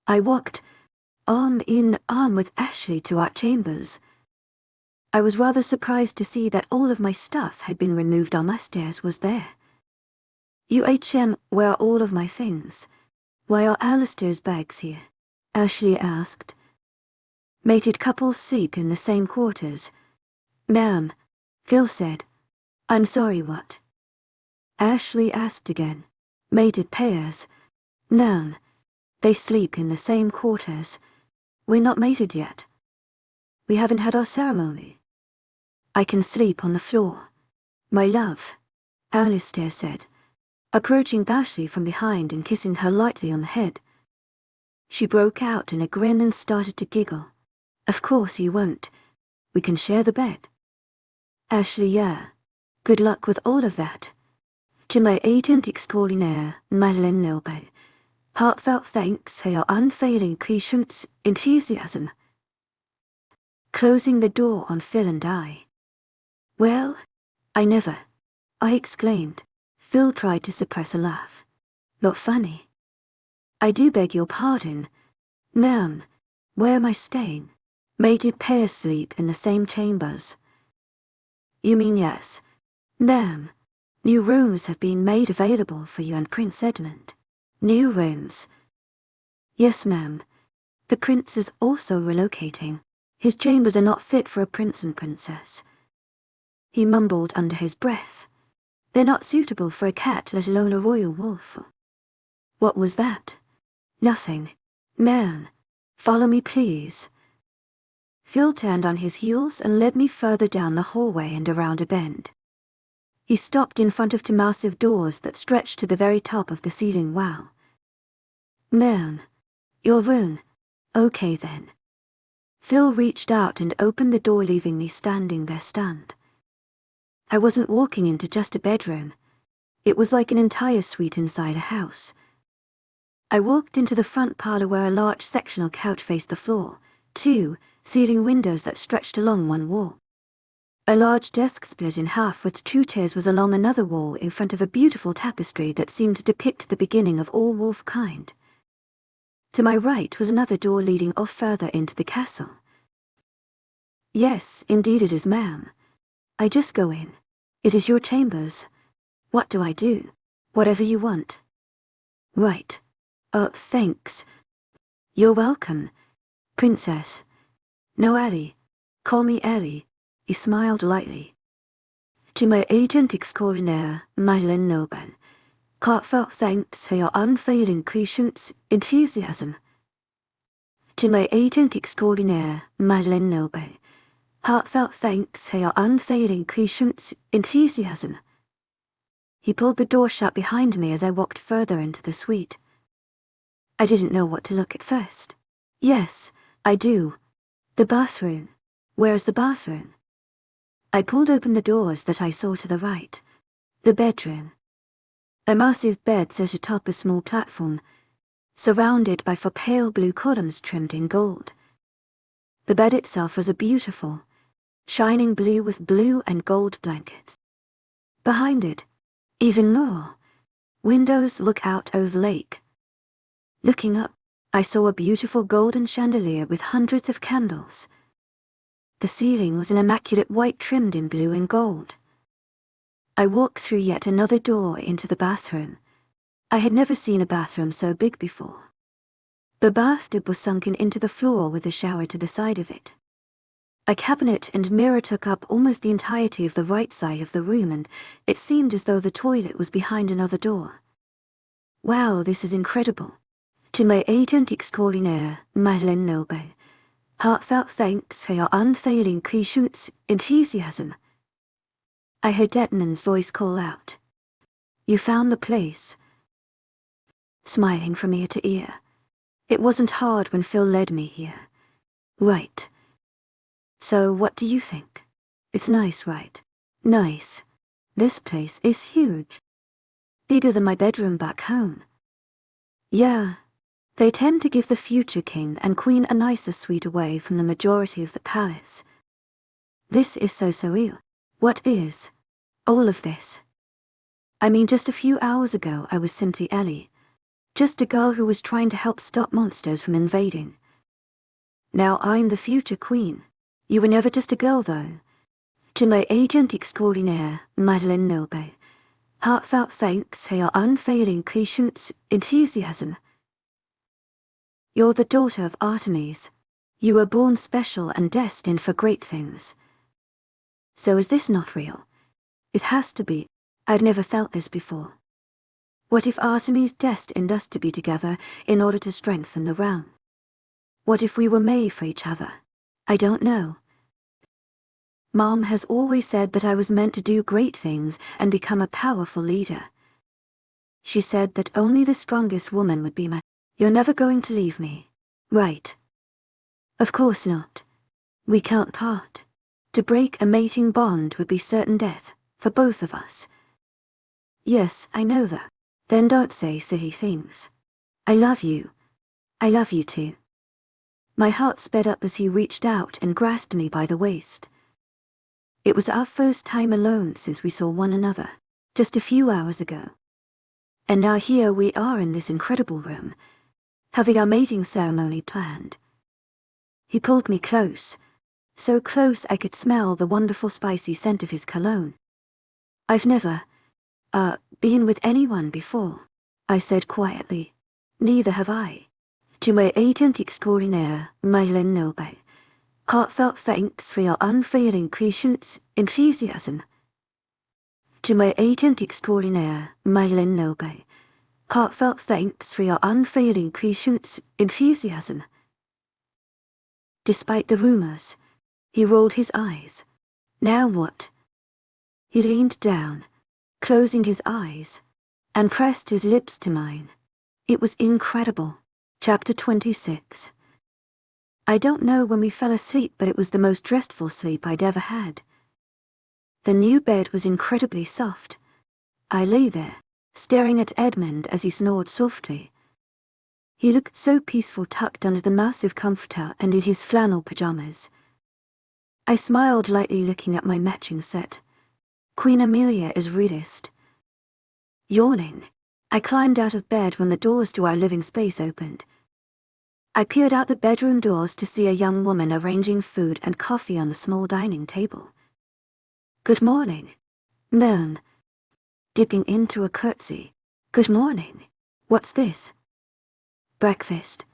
I walked arm in arm with Ashley to our chambers. I was rather surprised to see that all of my stuff had been removed on my stairs was there. Where are all of my things? Why are Alistair's bags here? Ashley asked. Mated couples sleep in the same quarters. Ma'am, Phil said. I'm sorry, what? Ashley asked again. Mated pairs. Ma'am, they sleep in the same quarters. We're not mated yet. We haven't had our ceremony. I can sleep on the floor. My love, Alistair said, approaching Ashley from behind and kissing her lightly on the head. She broke out in a grin and started to giggle. Of course you won't. We can share the bed. Ashley, yeah. Good luck with all of that. To my agent extraordinaire, Madeleine Noban, heartfelt thanks for your unfailing patience, enthusiasm. Closing the door on Phil and I. Well, I exclaimed. Phil tried to suppress a laugh. Not funny. I do beg your pardon. Ma'am, where am I staying? Mated pairs sleep in the same chambers. You mean yes. Ma'am, new rooms have been made available for you and Prince Edmund. New rooms. Yes, ma'am. The prince is also relocating. His chambers are not fit for a prince and princess. He mumbled under his breath. They're not suitable for a cat, let alone a royal wolf. What was that? Nothing. Ma'am, follow me, please. Phil turned on his heels and led me further down the hallway and around a bend. He stopped in front of two massive doors that stretched to the very top of the ceiling. Wow. Ma'am, your room. Okay then. Phil reached out and opened the door, leaving me standing there stunned. I wasn't walking into just a bedroom. It was like an entire suite inside a house. I walked into the front parlor where a large sectional couch faced the floor, two ceiling windows that stretched along one wall. A large desk split in half with two chairs was along another wall in front of a beautiful tapestry that seemed to depict the beginning of all wolf kind. To my right was another door leading off further into the castle. Yes, indeed it is, ma'am. I just go in. It is your chambers. What do I do? Whatever you want. Right. Thanks. You're welcome, princess. No, Ellie. Call me Ellie. He smiled lightly. To my agent extraordinaire, Madeleine Noban, heartfelt thanks for your unfailing patience, enthusiasm. To my agent extraordinaire, Madeleine Noban, heartfelt thanks for your unfailing patience, enthusiasm. He pulled the door shut behind me as I walked further into the suite. I didn't know what to look at first. Yes, I do. The bathroom. Where's the bathroom? I pulled open the doors that I saw to the right. The bedroom. A massive bed sat atop a small platform, surrounded by four pale blue columns trimmed in gold. The bed itself was a beautiful, shining blue with blue and gold blankets. Behind it, even more, windows look out over the lake. Looking up, I saw a beautiful golden chandelier with hundreds of candles. The ceiling was an immaculate white trimmed in blue and gold. I walked through yet another door into the bathroom. I had never seen a bathroom so big before. The bathtub was sunken into the floor with a shower to the side of it. A cabinet and mirror took up almost the entirety of the right side of the room, and it seemed as though the toilet was behind another door. Wow, this is incredible. To my agent extraordinaire, Madeleine Noble, heartfelt thanks for your unfailing patience, enthusiasm. I heard Detnan's voice call out. You found the place. Smiling from ear to ear. It wasn't hard when Phil led me here. Right. So what do you think? It's nice, right? Nice. This place is huge. Bigger than my bedroom back home. Yeah. They tend to give the future king and queen a nicer suite away from the majority of the palace. This is so surreal. What is all of this? I mean, just a few hours ago I was simply Ellie. Just a girl who was trying to help stop monsters from invading. Now I'm the future queen. You were never just a girl, though. To my agent extraordinaire, Madeleine Noble, heartfelt thanks for your unfailing patience, enthusiasm. You're the daughter of Artemis. You were born special and destined for great things. So is this not real? It has to be. I'd never felt this before. What if Artemis destined us to be together in order to strengthen the realm? What if we were made for each other? I don't know. Mom has always said that I was meant to do great things and become a powerful leader. She said that only the strongest woman would be my... You're never going to leave me, right? Of course not. We can't part. To break a mating bond would be certain death, for both of us. Yes, I know that. Then don't say silly things. I love you. I love you too. My heart sped up as he reached out and grasped me by the waist. It was our first time alone since we saw one another, just a few hours ago. And now here we are in this incredible room, having our mating ceremony planned. He pulled me close, so close I could smell the wonderful spicy scent of his cologne. I've never, been with anyone before, I said quietly. Neither have I. To my agent extraordinaire, Madeleine Noble, heartfelt thanks for your unfailing patience, enthusiasm. To my agent extraordinaire, Madeleine Noble, heartfelt thanks for your unfailing patience, enthusiasm. Despite the rumors, he rolled his eyes. Now what? He leaned down, closing his eyes, and pressed his lips to mine. It was incredible. Chapter 26. I don't know when we fell asleep, but it was the most restful sleep I'd ever had. The new bed was incredibly soft. I lay there, staring at Edmund as he snored softly. He looked so peaceful tucked under the massive comforter and in his flannel pajamas. I smiled lightly looking at my matching set. Queen Amelia is realist. Yawning, I climbed out of bed when the doors to our living space opened. I peered out the bedroom doors to see a young woman arranging food and coffee on the small dining table. Good morning, ma'am. Dipping into a curtsy. Good morning. What's this? Breakfast.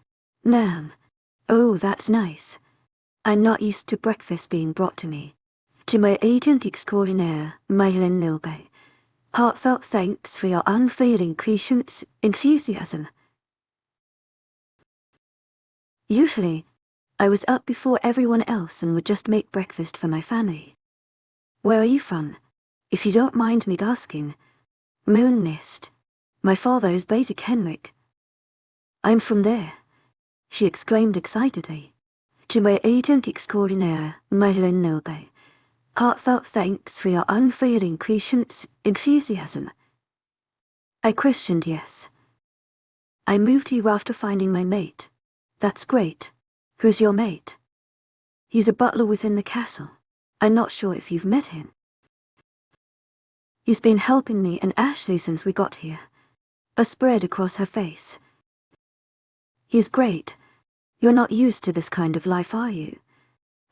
Ma'am. Oh, that's nice. I'm not used to breakfast being brought to me. To my agent extraordinaire, Madeleine Noble, heartfelt thanks for your unfailing patience, enthusiasm. Usually, I was up before everyone else and would just make breakfast for my family. Where are you from? If you don't mind me asking. Moon Nest. My father is Beta Kenrick. I'm from there, she exclaimed excitedly. To my agent extraordinaire, Madeleine Noble, heartfelt thanks for your unfailing patience, enthusiasm. I questioned yes. I moved here after finding my mate. That's great. Who's your mate? He's a butler within the castle. I'm not sure if you've met him. He's been helping me and Ashley since we got here. A spread across her face. He's great. You're not used to this kind of life, are you?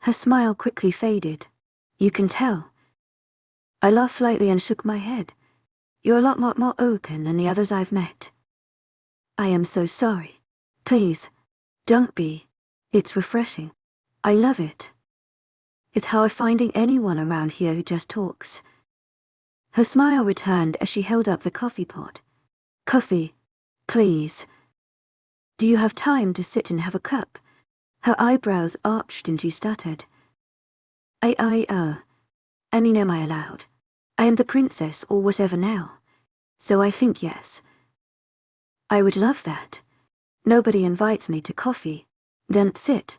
Her smile quickly faded. You can tell. I laughed lightly and shook my head. You're a lot more open than the others I've met. I am so sorry. Please, don't be. It's refreshing. I love it. It's hard finding anyone around here who just talks. Her smile returned as she held up the coffee pot. Coffee. Please. Do you have time to sit and have a cup? Her eyebrows arched and she stuttered. Any name I allowed. I am the princess or whatever now. So I think yes. I would love that. Nobody invites me to coffee. Don't sit.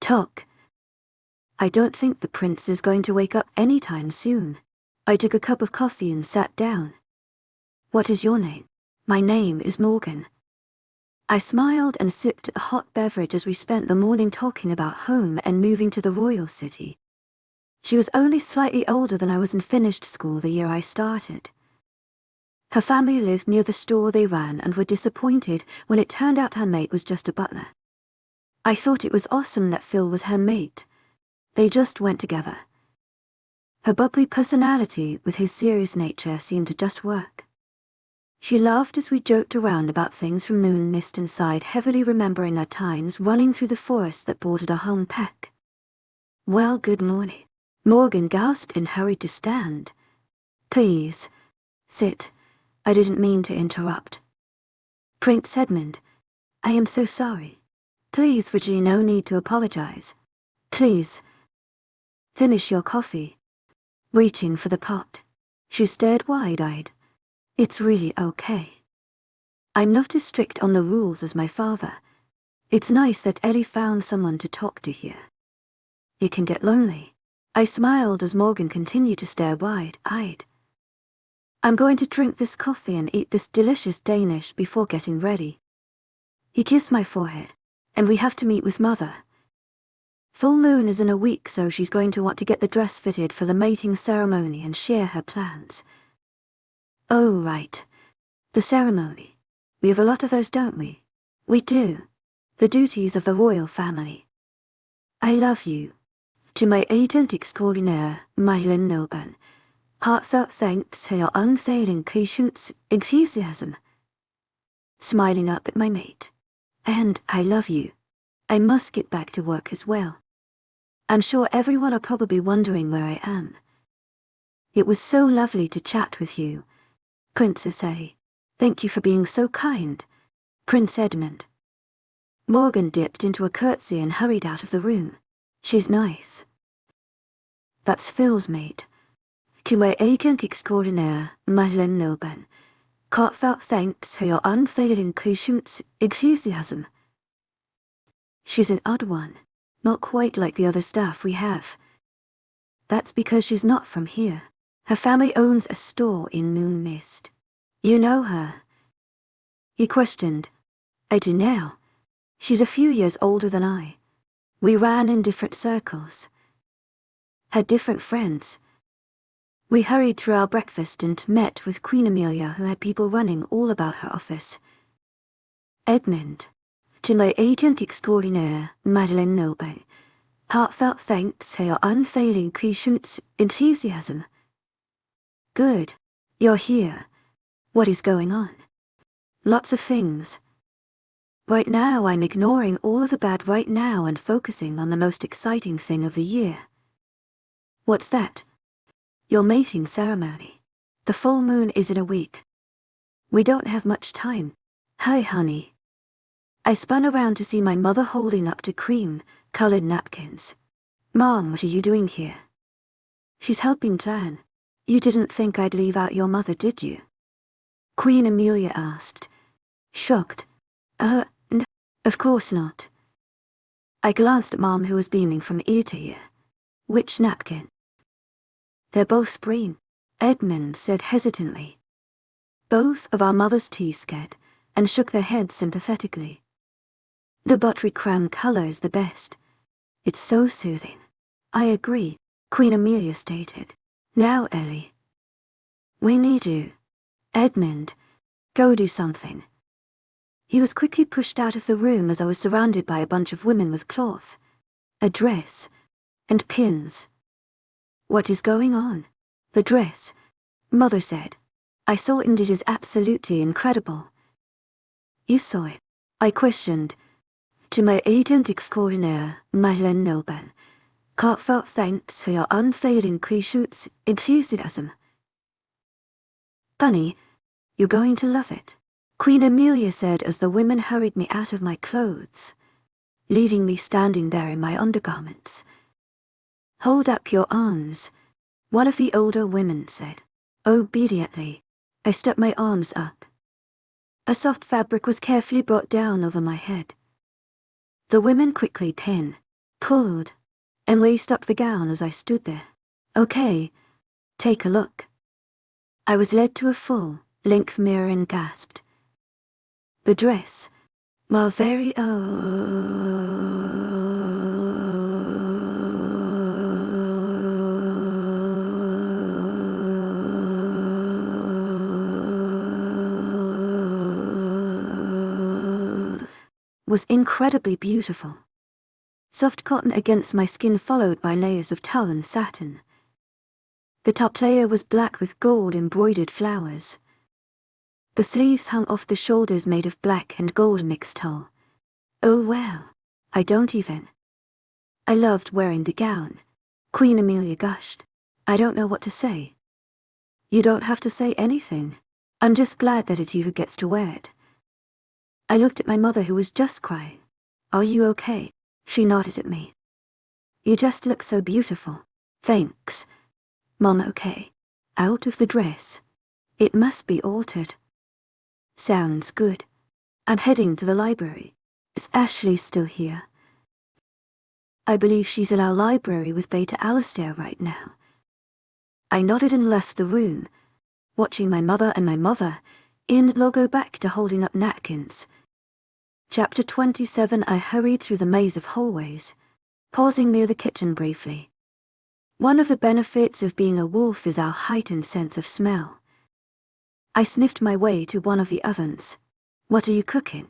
Talk. I don't think the prince is going to wake up anytime soon. I took a cup of coffee and sat down. What is your name? My name is Morgan. I smiled and sipped a hot beverage as we spent the morning talking about home and moving to the royal city. She was only slightly older than I was and finished school the year I started. Her family lived near the store they ran and were disappointed when it turned out her mate was just a butler. I thought it was awesome that Phil was her mate. They just went together. Her bubbly personality with his serious nature seemed to just work. She laughed as we joked around about things from Moon Mist and sighed heavily, remembering our times running through the forest that bordered our home peck. Well, good morning. Morgan gasped and hurried to stand. Please, sit. I didn't mean to interrupt. Prince Edmund, I am so sorry. Please, Virgie, no need to apologize. Please. Finish your coffee. Reaching for the pot. She stared wide-eyed. It's really okay. I'm not as strict on the rules as my father. It's nice that Ellie found someone to talk to here. It can get lonely. I smiled as Morgan continued to stare wide-eyed. I'm going to drink this coffee and eat this delicious Danish before getting ready. He kissed my forehead, and we have to meet with Mother. Full moon is in a week, so she's going to want to get the dress fitted for the mating ceremony and share her plans. Oh, right. The ceremony. We have a lot of those, don't we? We do. The duties of the royal family. I love you. To my agent extraordinaire, Myelin Nilburn. Heartfelt thanks for your unfailing patience, enthusiasm. Smiling up at my mate. And I love you. I must get back to work as well. I'm sure everyone are probably wondering where I am. It was so lovely to chat with you. Princess A. Thank you for being so kind. Prince Edmund. Morgan dipped into a curtsy and hurried out of the room. She's nice. That's Phil's mate. To my agent extraordinaire, Madeleine Nilburn. Heartfelt thanks for your unfailing patience, enthusiasm. She's an odd one, not quite like the other staff we have. That's because she's not from here. Her family owns a store in Moon Mist. You know her? He questioned. I do now. She's a few years older than I. We ran in different circles. Had different friends. We hurried through our breakfast and met with Queen Amelia, who had people running all about her office. Edmund. To my agent extraordinaire, Madeleine Nilburn. Heartfelt thanks for your unfailing patience, enthusiasm. Good. You're here. What is going on? Lots of things. Right now I'm ignoring all of the bad right now and focusing on the most exciting thing of the year. What's that? Your mating ceremony. The full moon is in a week. We don't have much time. Hi, honey. I spun around to see my mother holding up two cream-colored napkins. Mom, what are you doing here? She's helping plan. You didn't think I'd leave out your mother, did you? Queen Amelia asked. Shocked. Of course not. I glanced at Mom, who was beaming from ear to ear. Which napkin? They're both green, Edmund said hesitantly. Both of our mothers teascared and shook their heads sympathetically. The buttery crown color is the best. It's so soothing. I agree, Queen Amelia stated. Now, Ellie. We need you. Edmund, go do something. He was quickly pushed out of the room as I was surrounded by a bunch of women with cloth, a dress, and pins. What is going on? The dress, Mother said. I saw it and it is absolutely incredible. You saw it? I questioned. To my agent extraordinaire, Madeleine Nilburn. Heartfelt thanks for your unfailing patience, enthusiasm. Bunny, you're going to love it. Queen Amelia said as the women hurried me out of my clothes, leaving me standing there in my undergarments. Hold up your arms, one of the older women said. Obediently, I stuck my arms up. A soft fabric was carefully brought down over my head. The women quickly pulled, and laced up the gown as I stood there. Okay, take a look. I was led to a full-length mirror and gasped. The dress, while very was incredibly beautiful. Soft cotton against my skin followed by layers of tulle and satin. The top layer was black with gold embroidered flowers. The sleeves hung off the shoulders made of black and gold mixed tulle. Oh well, I loved wearing the gown. Queen Amelia gushed. I don't know what to say. You don't have to say anything. I'm just glad that it's you who gets to wear it. I looked at my mother who was just crying. Are you okay? She nodded at me. You just look so beautiful. Thanks. Mom, okay. Out of the dress. It must be altered. Sounds good. I'm heading to the library. Is Ashley still here? I believe she's in our library with Beta Alistair right now. I nodded and left the room, watching my mother and my mother-in-law go back to holding up napkins. Chapter 27. I hurried through the maze of hallways, pausing near the kitchen briefly. One of the benefits of being a wolf is our heightened sense of smell. I sniffed my way to one of the ovens. What are you cooking?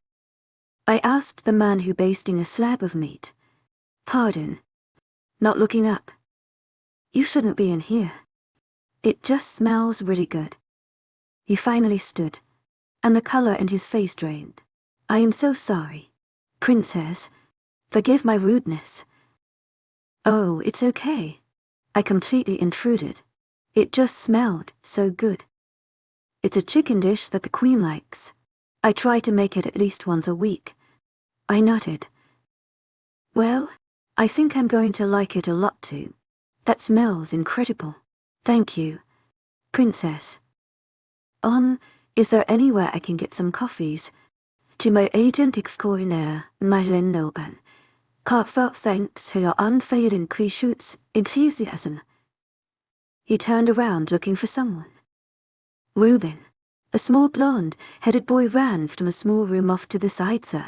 I asked the man who basting a slab of meat. Pardon. Not looking up. You shouldn't be in here. It just smells really good. He finally stood, and the color in his face drained. I am so sorry. Princess, forgive my rudeness. Oh, it's okay. I completely intruded. It just smelled so good. It's a chicken dish that the Queen likes. I try to make it at least once a week. I nodded. Well, I think I'm going to like it a lot too. That smells incredible. Thank you, Princess. Is there anywhere I can get some coffees? To my agent extraordinaire, Madeleine Nolban. Heartfelt thanks for your unfailing Quixote's enthusiasm. He turned around looking for someone. Reuben, a small blonde-headed boy, ran from a small room off to the side, sir.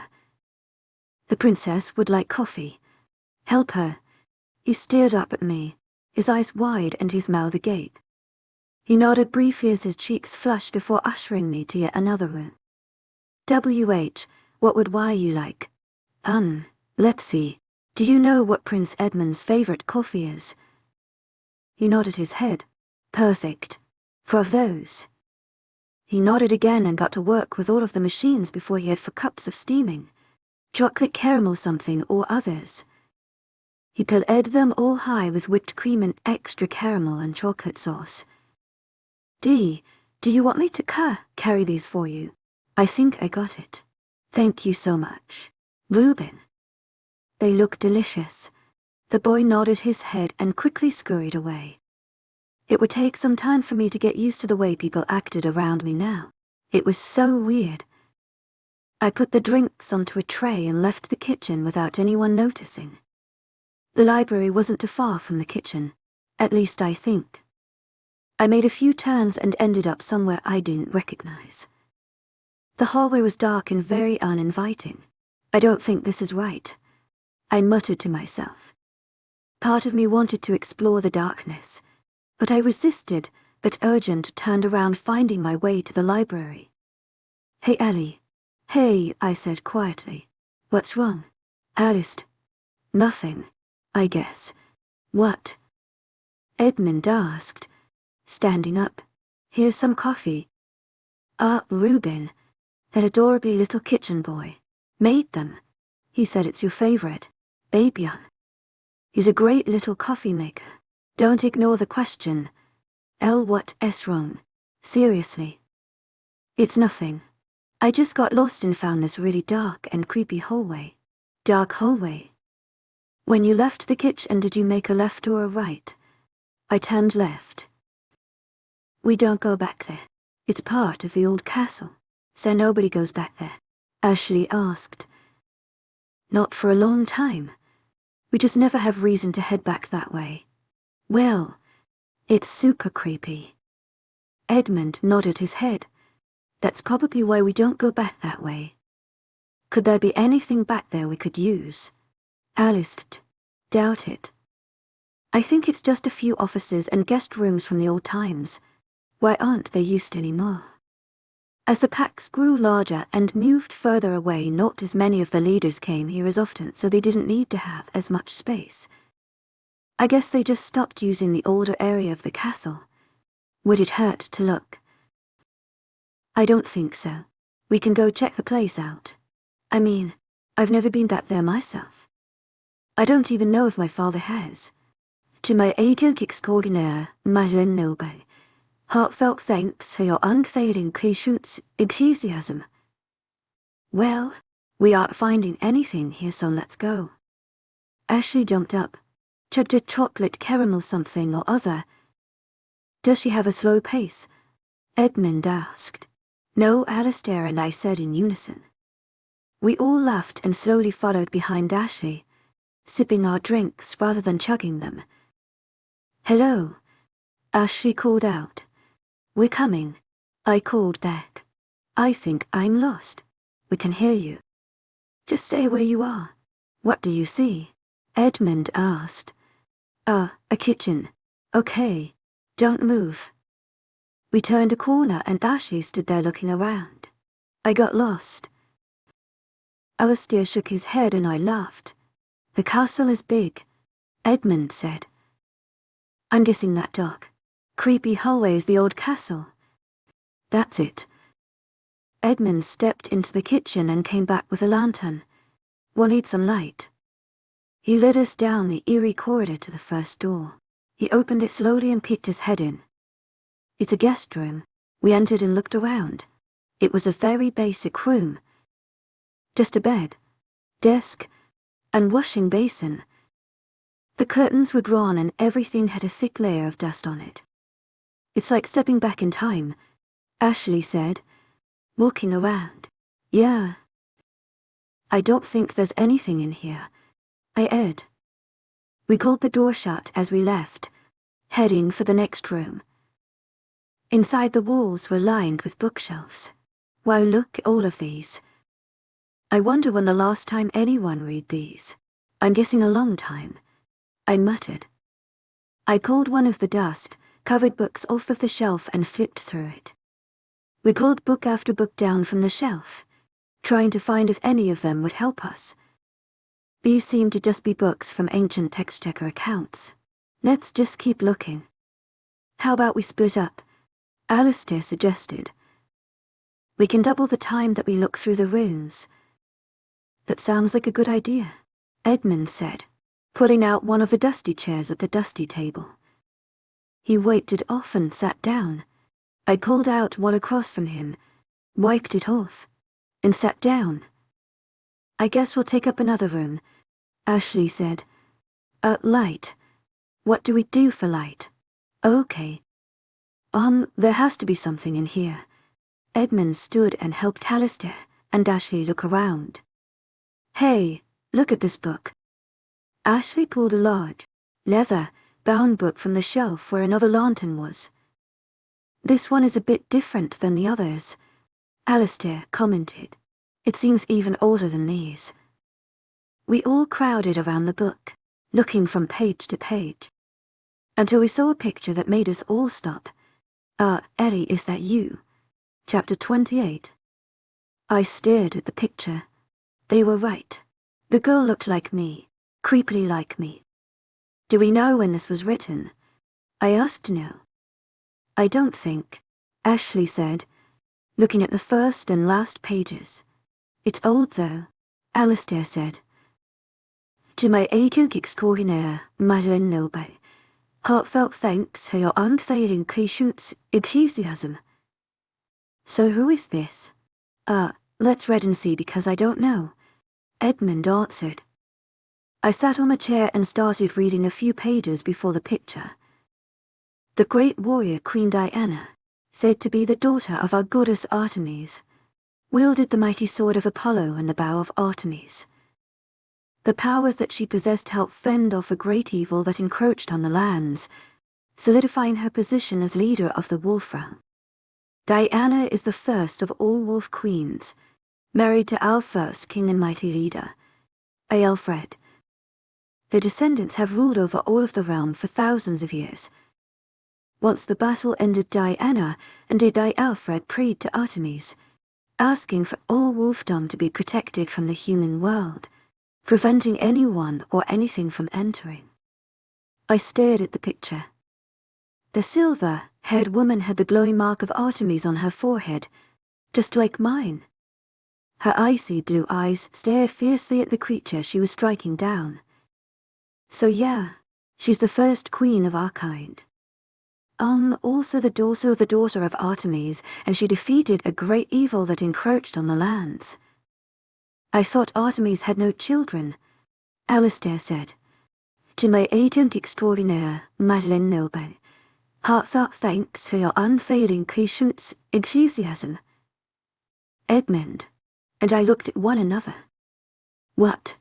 The princess would like coffee. Help her. He stared up at me, his eyes wide and his mouth agape. He nodded briefly as his cheeks flushed before ushering me to yet another room. What would you like? Let's see. Do you know what Prince Edmund's favorite coffee is? He nodded his head. Perfect. For those. He nodded again and got to work with all of the machines before he had 4 cups of steaming. Chocolate caramel something or others. He colored them all high with whipped cream and extra caramel and chocolate sauce. Do you want me to carry these for you? I think I got it. Thank you so much. Reuben. They look delicious. The boy nodded his head and quickly scurried away. It would take some time for me to get used to the way people acted around me now. It was so weird. I put the drinks onto a tray and left the kitchen without anyone noticing. The library wasn't too far from the kitchen, at least I think. I made a few turns and ended up somewhere I didn't recognize. The hallway was dark and very uninviting. I don't think this is right, I muttered to myself. Part of me wanted to explore the darkness, but I resisted that urge and turned around, finding my way to the library. Hey, Ellie. Hey, I said quietly. What's wrong? Alice. Nothing, I guess. What? Edmund asked, standing up. Here's some coffee. Reuben, that adorably little kitchen boy, made them. He said it's your favorite, Babyon. He's a great little coffee maker. Don't ignore the question. What's wrong? Seriously. It's nothing. I just got lost and found this really dark and creepy hallway. Dark hallway. When you left the kitchen, did you make a left or a right? I turned left. We don't go back there. It's part of the old castle, so nobody goes back there. Ashley asked. Not for a long time. We just never have reason to head back that way. Well, it's super creepy. Edmund nodded his head. That's probably why we don't go back that way. Could there be anything back there we could use? Alice doubt it. I think it's just a few offices and guest rooms from the old times. Why aren't they used anymore? As the packs grew larger and moved further away, not as many of the leaders came here as often, so they didn't need to have as much space. I guess they just stopped using the older area of the castle. Would it hurt to look? I don't think so. We can go check the place out. I mean, I've never been back there myself. I don't even know if my father has. To my agent extraordinaire, Madeleine Noble, heartfelt thanks for your unfailing patience, enthusiasm. Well, we aren't finding anything here, so let's go. Ashley jumped up, chugged a chocolate caramel something or other. Does she have a slow pace? Edmund asked. No, Alistair and I said in unison. We all laughed and slowly followed behind Ashley, sipping our drinks rather than chugging them. Hello, Ashley called out. We're coming, I called back. I think I'm lost. We can hear you. Just stay where you are. What do you see? Edmund asked. A kitchen. Okay, don't move. We turned a corner and Ashley stood there looking around. I got lost. Alistair shook his head and I laughed. The castle is big, Edmund said. I'm guessing that dark, creepy hallway is the old castle. That's it. Edmund stepped into the kitchen and came back with a lantern. We'll need some light. He led us down the eerie corridor to the first door. He opened it slowly and peeked his head in. It's a guest room. We entered and looked around. It was a very basic room. Just a bed, desk, and washing basin. The curtains were drawn and everything had a thick layer of dust on it. It's like stepping back in time, Ashley said, walking around. Yeah. I don't think there's anything in here, I added. We pulled the door shut as we left, heading for the next room. Inside, the walls were lined with bookshelves. Wow, look at all of these. I wonder when the last time anyone read these. I'm guessing a long time, I muttered. I pulled one of the dust-covered books off of the shelf and flipped through it. We pulled book after book down from the shelf, trying to find if any of them would help us. These seemed to just be books from ancient text checker accounts. Let's just keep looking. How about we split up? Alistair suggested. We can double the time that we look through the rooms. That sounds like a good idea, Edmund said, pulling out one of the dusty chairs at the dusty table. He wiped it off and sat down. I pulled out one across from him, wiped it off, and sat down. I guess we'll take up another room, Ashley said. Light. What do we do for light? Okay. There has to be something in here. Edmund stood and helped Alistair and Ashley look around. Hey, look at this book. Ashley pulled a large, leather-bound book from the shelf where another lantern was. This one is a bit different than the others, Alistair commented. It seems even older than these. We all crowded around the book, looking from page to page, until we saw a picture that made us all stop. Ellie, is that you? Chapter 28. I stared at the picture. They were right. The girl looked like me, creepily like me. Do we know when this was written? I asked no. I don't think, Ashley said, looking at the first and last pages. It's old though, Alistair said. To my agent extraordinaire, Madeleine Noble, heartfelt thanks for your unfailing patience, enthusiasm. So who is this? Let's read and see because I don't know, Edmund answered. I sat on a chair and started reading a few pages before the picture. The great warrior Queen Diana, said to be the daughter of our goddess Artemis, wielded the mighty sword of Apollo and the bow of Artemis. The powers that she possessed helped fend off a great evil that encroached on the lands, solidifying her position as leader of the wolf realm. Diana is the first of all wolf queens, married to our first king and mighty leader, Aelfred. Their descendants have ruled over all of the realm for thousands of years. Once the battle ended, Diana and Aelfred prayed to Artemis, asking for all wolfdom to be protected from the human world, preventing anyone or anything from entering. I stared at the picture. The silver-haired woman had the glowing mark of Artemis on her forehead, just like mine. Her icy blue eyes stared fiercely at the creature she was striking down. So yeah, she's the first queen of our kind. Also the daughter of Artemis, and she defeated a great evil that encroached on the lands. I thought Artemis had no children, Alistair said. To my agent extraordinaire, Madeleine Noble, heartfelt thanks for your unfailing patience, enthusiasm. Edmund and I looked at one another. What?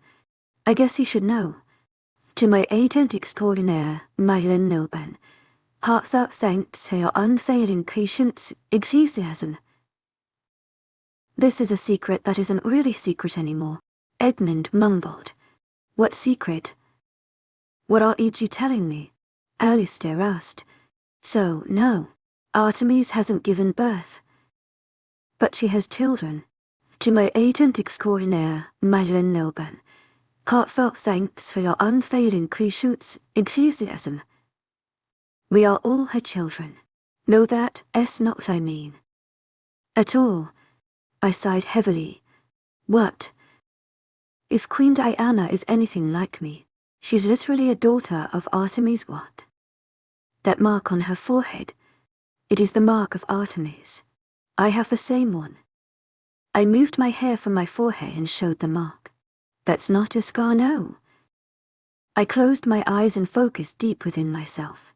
I guess he should know. To my agent extraordinaire, Madeleine Noble, heartfelt thanks for your unfailing patience, enthusiasm. This is a secret that isn't really secret anymore, Edmund mumbled. What secret? What are you telling me? Alistair asked. So, no, Artemis hasn't given birth. But she has children. To my agent extraordinaire, Madeleine Noble, heartfelt thanks for your unfailing patience, enthusiasm. We are all her children. Know that, not what I mean. At all. I sighed heavily. What? If Queen Diana is anything like me, she's literally a daughter of Artemis. What? That mark on her forehead. It is the mark of Artemis. I have the same one. I moved my hair from my forehead and showed the mark. That's not a scar, no. I closed my eyes and focused deep within myself.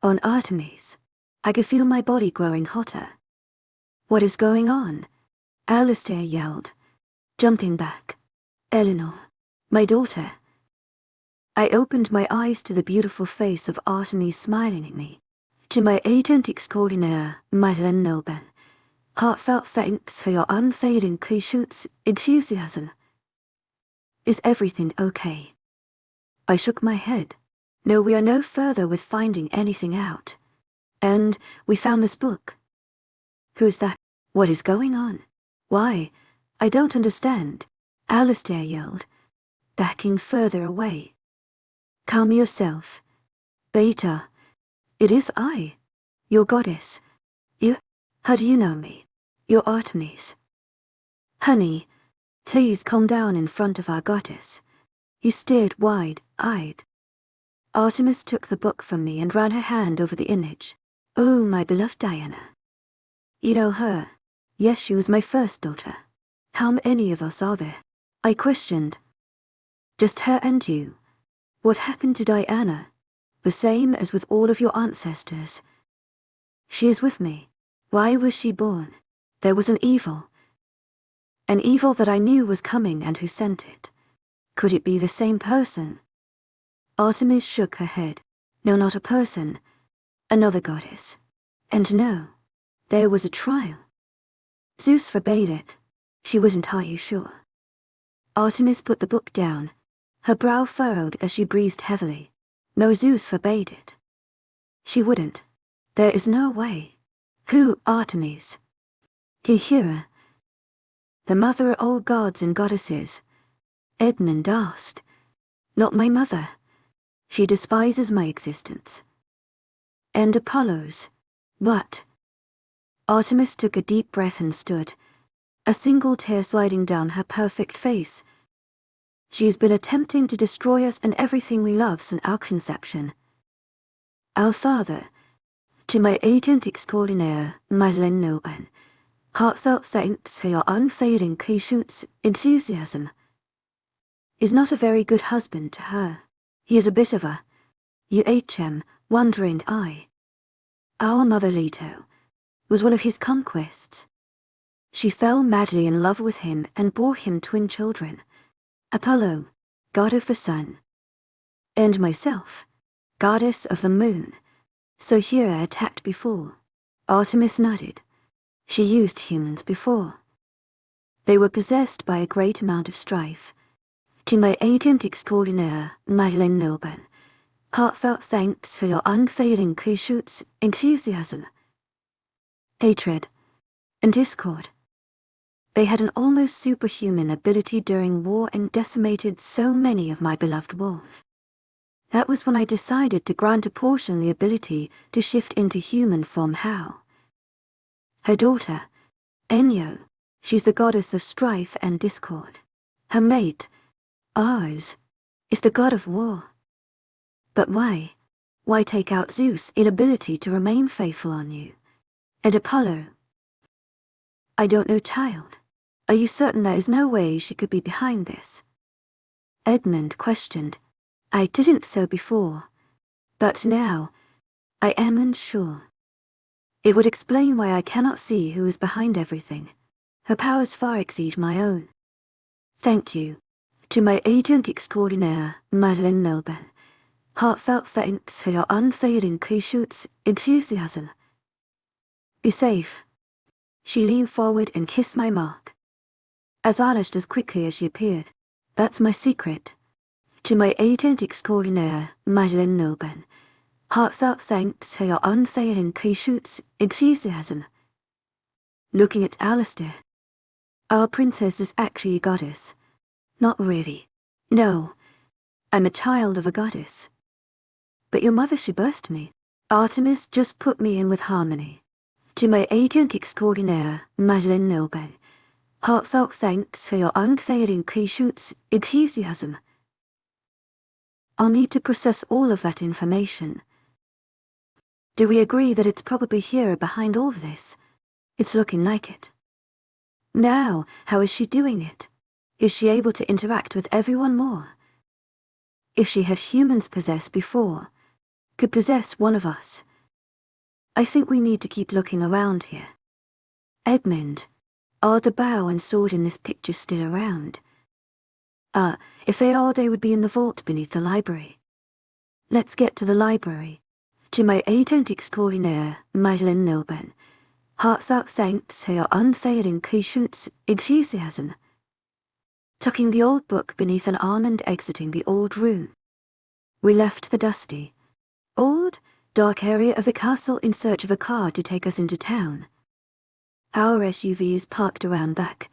On Artemis. I could feel my body growing hotter. What is going on? Alistair yelled, jumping back. Eleanor, my daughter. I opened my eyes to the beautiful face of Artemis smiling at me. To my agent extraordinaire, Madeleine Noble, heartfelt thanks for your unfailing patience, enthusiasm. Is everything okay? I shook my head. No, we are no further with finding anything out. And we found this book. Who's that? What is going on? Why? I don't understand, Alistair yelled, backing further away. Calm yourself. Beta. It is I, your goddess. How do you know me? You're Artemis. Honey, please calm down in front of our goddess. He stared wide-eyed. Artemis took the book from me and ran her hand over the image. Oh, my beloved Diana. You know her? Yes, she was my first daughter. How many of us are there? I questioned. Just her and you. What happened to Diana? The same as with all of your ancestors. She is with me. Why was she born? There was an evil. An evil that I knew was coming, and who sent it? Could it be the same person? Artemis shook her head. No, not a person. Another goddess. And no, there was a trial. Zeus forbade it. She wasn't, are you sure? Artemis put the book down. Her brow furrowed as she breathed heavily. No, Zeus forbade it. She wouldn't. There is no way. Who, Artemis? Hera. The mother of all gods and goddesses. Edmund asked. Not my mother. She despises my existence. And Apollo's. What? Artemis took a deep breath and stood, a single tear sliding down her perfect face. She has been attempting to destroy us and everything we love since our conception. Our father, to my agent extraordinaire, Madeleine Noble, Heartfelt thanks for your unfailing patience, enthusiasm. Is not a very good husband to her. He is a bit of a wandering eye. Our mother Leto was one of his conquests. She fell madly in love with him and bore him twin children, Apollo, god of the sun, and myself, goddess of the moon. So Hera attacked before. Artemis nodded. She used humans before. They were possessed by a great amount of strife. To my agent extraordinaire, Madeleine Nilben, heartfelt thanks for your unfailing patience, enthusiasm, hatred, and discord. They had an almost superhuman ability during war and decimated so many of my beloved wolves. That was when I decided to grant a portion the ability to shift into human form. How? Her daughter, Enyo, she's the goddess of strife and discord. Her mate, Ars, is the god of war. But why? Why take out Zeus' inability to remain faithful on you? And Apollo? I don't know, child. Are you certain there is no way she could be behind this? Edmund questioned. I didn't so before. But now, I am unsure. It would explain why I cannot see who is behind everything. Her powers far exceed my own. Thank you. To my agent extraordinaire, Madeleine Nilben, heartfelt thanks for your unfailing patience, enthusiasm. Be safe. She leaned forward and kissed my mark. As vanished as quickly as she appeared. That's my secret. To my agent extraordinaire, Madeleine Nilben, heartfelt thanks for your unfailing patience, enthusiasm. Looking at Alistair. Our princess is actually a goddess. Not really. No. I'm a child of a goddess. But your mother, she birthed me. Artemis just put me in with harmony. To my agent extraordinaire, Madeleine Nilben, heartfelt thanks for your unfailing patience, enthusiasm. I'll need to process all of that information. Do we agree that it's probably Hera behind all of this? It's looking like it. Now, how is she doing it? Is she able to interact with everyone more? If she had humans possessed before, could possess one of us. I think we need to keep looking around here. Edmund, are the bow and sword in this picture still around? If they are, they would be in the vault beneath the library. Let's get to the library. To my agent extraordinaire, Madeleine Nilben, heartfelt thanks for your unfailing patience, enthusiasm. Tucking the old book beneath an arm and exiting the old room. We left the dusty, old, dark area of the castle in search of a car to take us into town. Our SUV is parked around back,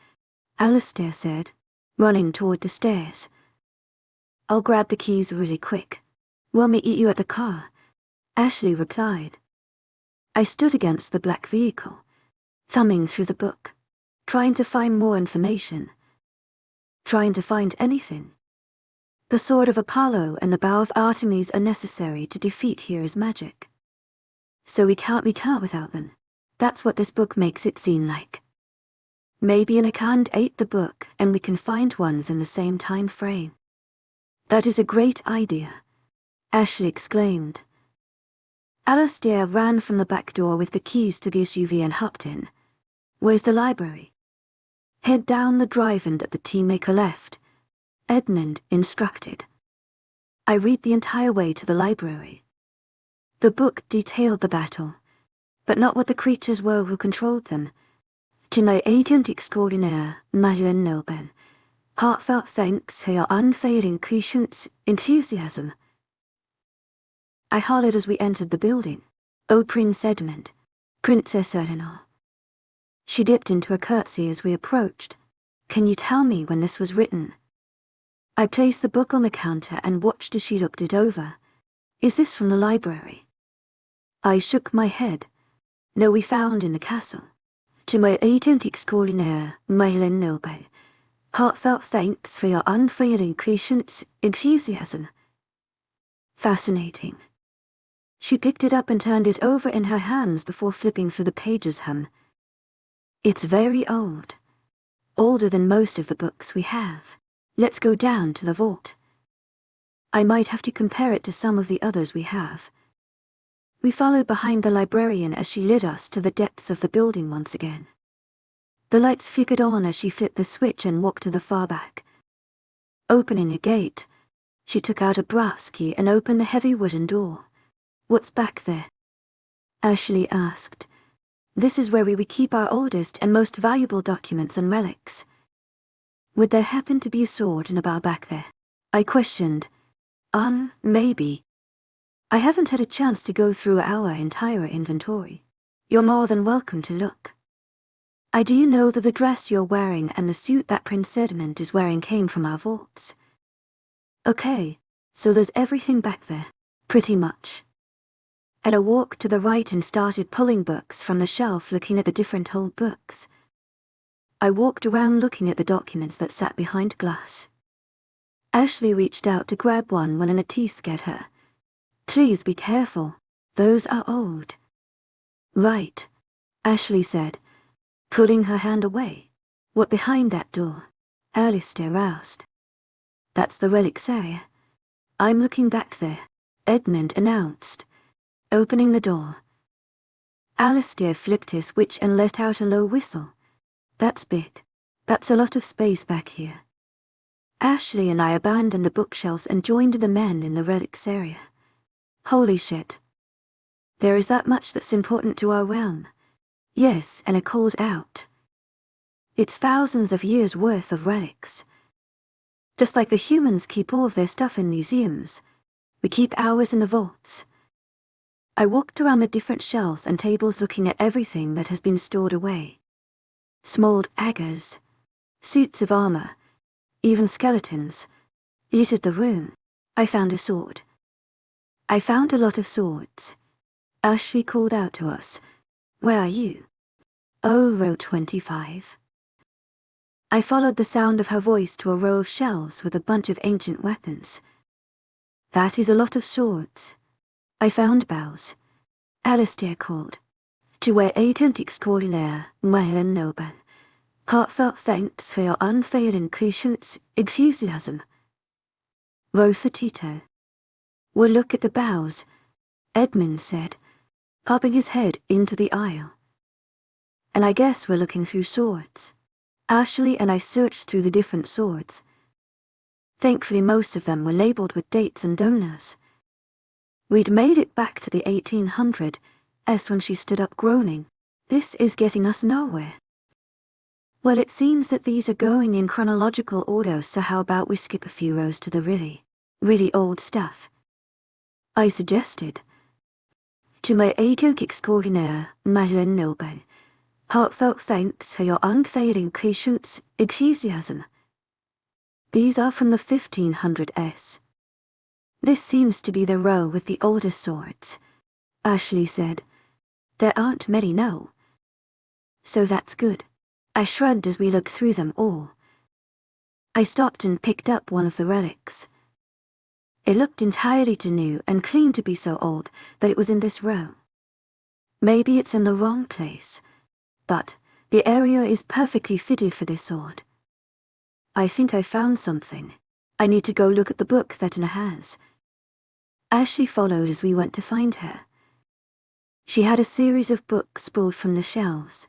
Alistair said, running toward the stairs. I'll grab the keys really quick. We'll meet you at the car, Ashley replied. I stood against the black vehicle, thumbing through the book, trying to find more information. Trying to find anything. The sword of Apollo and the bow of Artemis are necessary to defeat Hera's magic. So we can't meet her without them. That's what this book makes it seem like. Maybe an account ate the book and we can find ones in the same time frame. That is a great idea, Ashley exclaimed. Alastair ran from the back door with the keys to the SUV and hopped in. Where's the library? Head down the drive and at the T make a left, Edmund instructed. I read the entire way to the library. The book detailed the battle, but not what the creatures were who controlled them. To my agent extraordinaire, Madeleine Nilben, heartfelt thanks for your unfailing patience, enthusiasm. I hollered as we entered the building. O Prince Edmund, Princess Eleanor. She dipped into a curtsy as we approached. Can you tell me when this was written? I placed the book on the counter and watched as she looked it over. Is this from the library? I shook my head. No, we found in the castle. To my agent extraordinaire, Madeleine Nilben, heartfelt thanks for your unfailing patience, enthusiasm. Fascinating. She picked it up and turned it over in her hands before flipping through the pages. It's very old. Older than most of the books we have. Let's go down to the vault. I might have to compare it to some of the others we have. We followed behind the librarian as she led us to the depths of the building once again. The lights flickered on as she flipped the switch and walked to the far back. Opening a gate, she took out a brass key and opened the heavy wooden door. "What's back there?" Ashley asked. "This is where we would keep our oldest and most valuable documents and relics." "Would there happen to be a sword and a bow back there?" I questioned. Maybe. I haven't had a chance to go through our entire inventory. You're more than welcome to look. I do know that the dress you're wearing and the suit that Prince Edmund is wearing came from our vaults. Okay, so there's everything back there. Pretty much. And I walked to the right and started pulling books from the shelf, looking at the different old books. I walked around looking at the documents that sat behind glass. Ashley reached out to grab one when an Atis scared her. "Please be careful. Those are old." "Right," Ashley said, pulling her hand away. "What behind that door?" Alistair asked. "That's the relics area. I'm looking back there," Edmund announced, opening the door. Alistair flipped his switch and let out a low whistle. "That's big. That's a lot of space back here." Ashley and I abandoned the bookshelves and joined the men in the relics area. Holy shit. There is that much that's important to our realm. Yes, and I called out. It's thousands of years worth of relics. Just like the humans keep all of their stuff in museums, we keep ours in the vaults. I walked around the different shelves and tables looking at everything that has been stored away. Small daggers, suits of armor, even skeletons, littered the room. I found a sword. I found a lot of swords. Ashley called out to us. "Where are you?" "Oh, row 25. I followed the sound of her voice to a row of shelves with a bunch of ancient weapons. "That is a lot of swords." I found bows. Alistair called. "To where ancient extraordinaire, my noble. Heartfelt thanks for your unfailing patience, enthusiasm." Tito. "We'll look at the bows," Edmund said, popping his head into the aisle. "And I guess we're looking through swords." Ashley and I searched through the different swords. Thankfully most of them were labeled with dates and donors. We'd made it back to the 1800s, as when she stood up groaning. "This is getting us nowhere." "Well, it seems that these are going in chronological order, so how about we skip a few rows to the really old stuff?" I suggested. "To my ancient extraordinaire, my noble. Heartfelt thanks for your unfailing patience, enthusiasm." These are from the 1500s. "This seems to be the row with the oldest swords," Ashley said. "There aren't many, no." "So that's good." I shrugged as we looked through them all. I stopped and picked up one of the relics. It looked entirely too new and clean to be so old that it was in this row. Maybe it's in the wrong place, but the area is perfectly fitted for this sword. "I think I found something. I need to go look at the book that Anna has." Ashley followed as we went to find her. She had a series of books pulled from the shelves,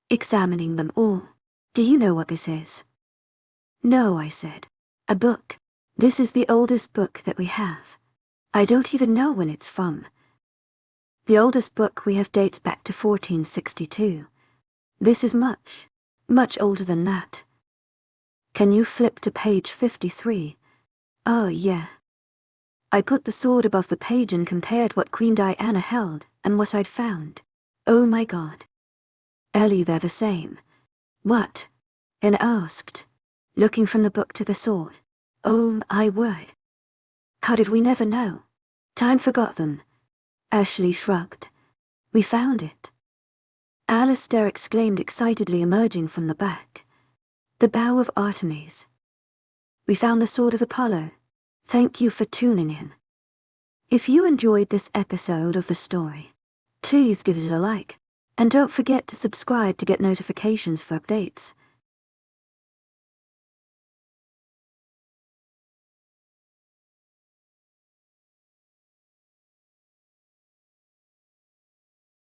examining them all. "Do you know what this is?" "No," I said. "A book. This is the oldest book that we have. I don't even know when it's from. The oldest book we have dates back to 1462. This is much older than that." "Can you flip to page 53? "Oh, yeah." I put the sword above the page and compared what Queen Diana held and what I'd found. Oh my God. "Ellie, they're the same." "What?" Anna asked, looking from the book to the sword. "Oh, my word. How did we never know? Time forgot them." Ashley shrugged. "We found it." Alistair exclaimed excitedly, emerging from the back. "The bow of Artemis. We found the sword of Apollo. Thank you for tuning in. If you enjoyed this episode of the story, please give it a like, And don't forget to subscribe to get notifications for updates.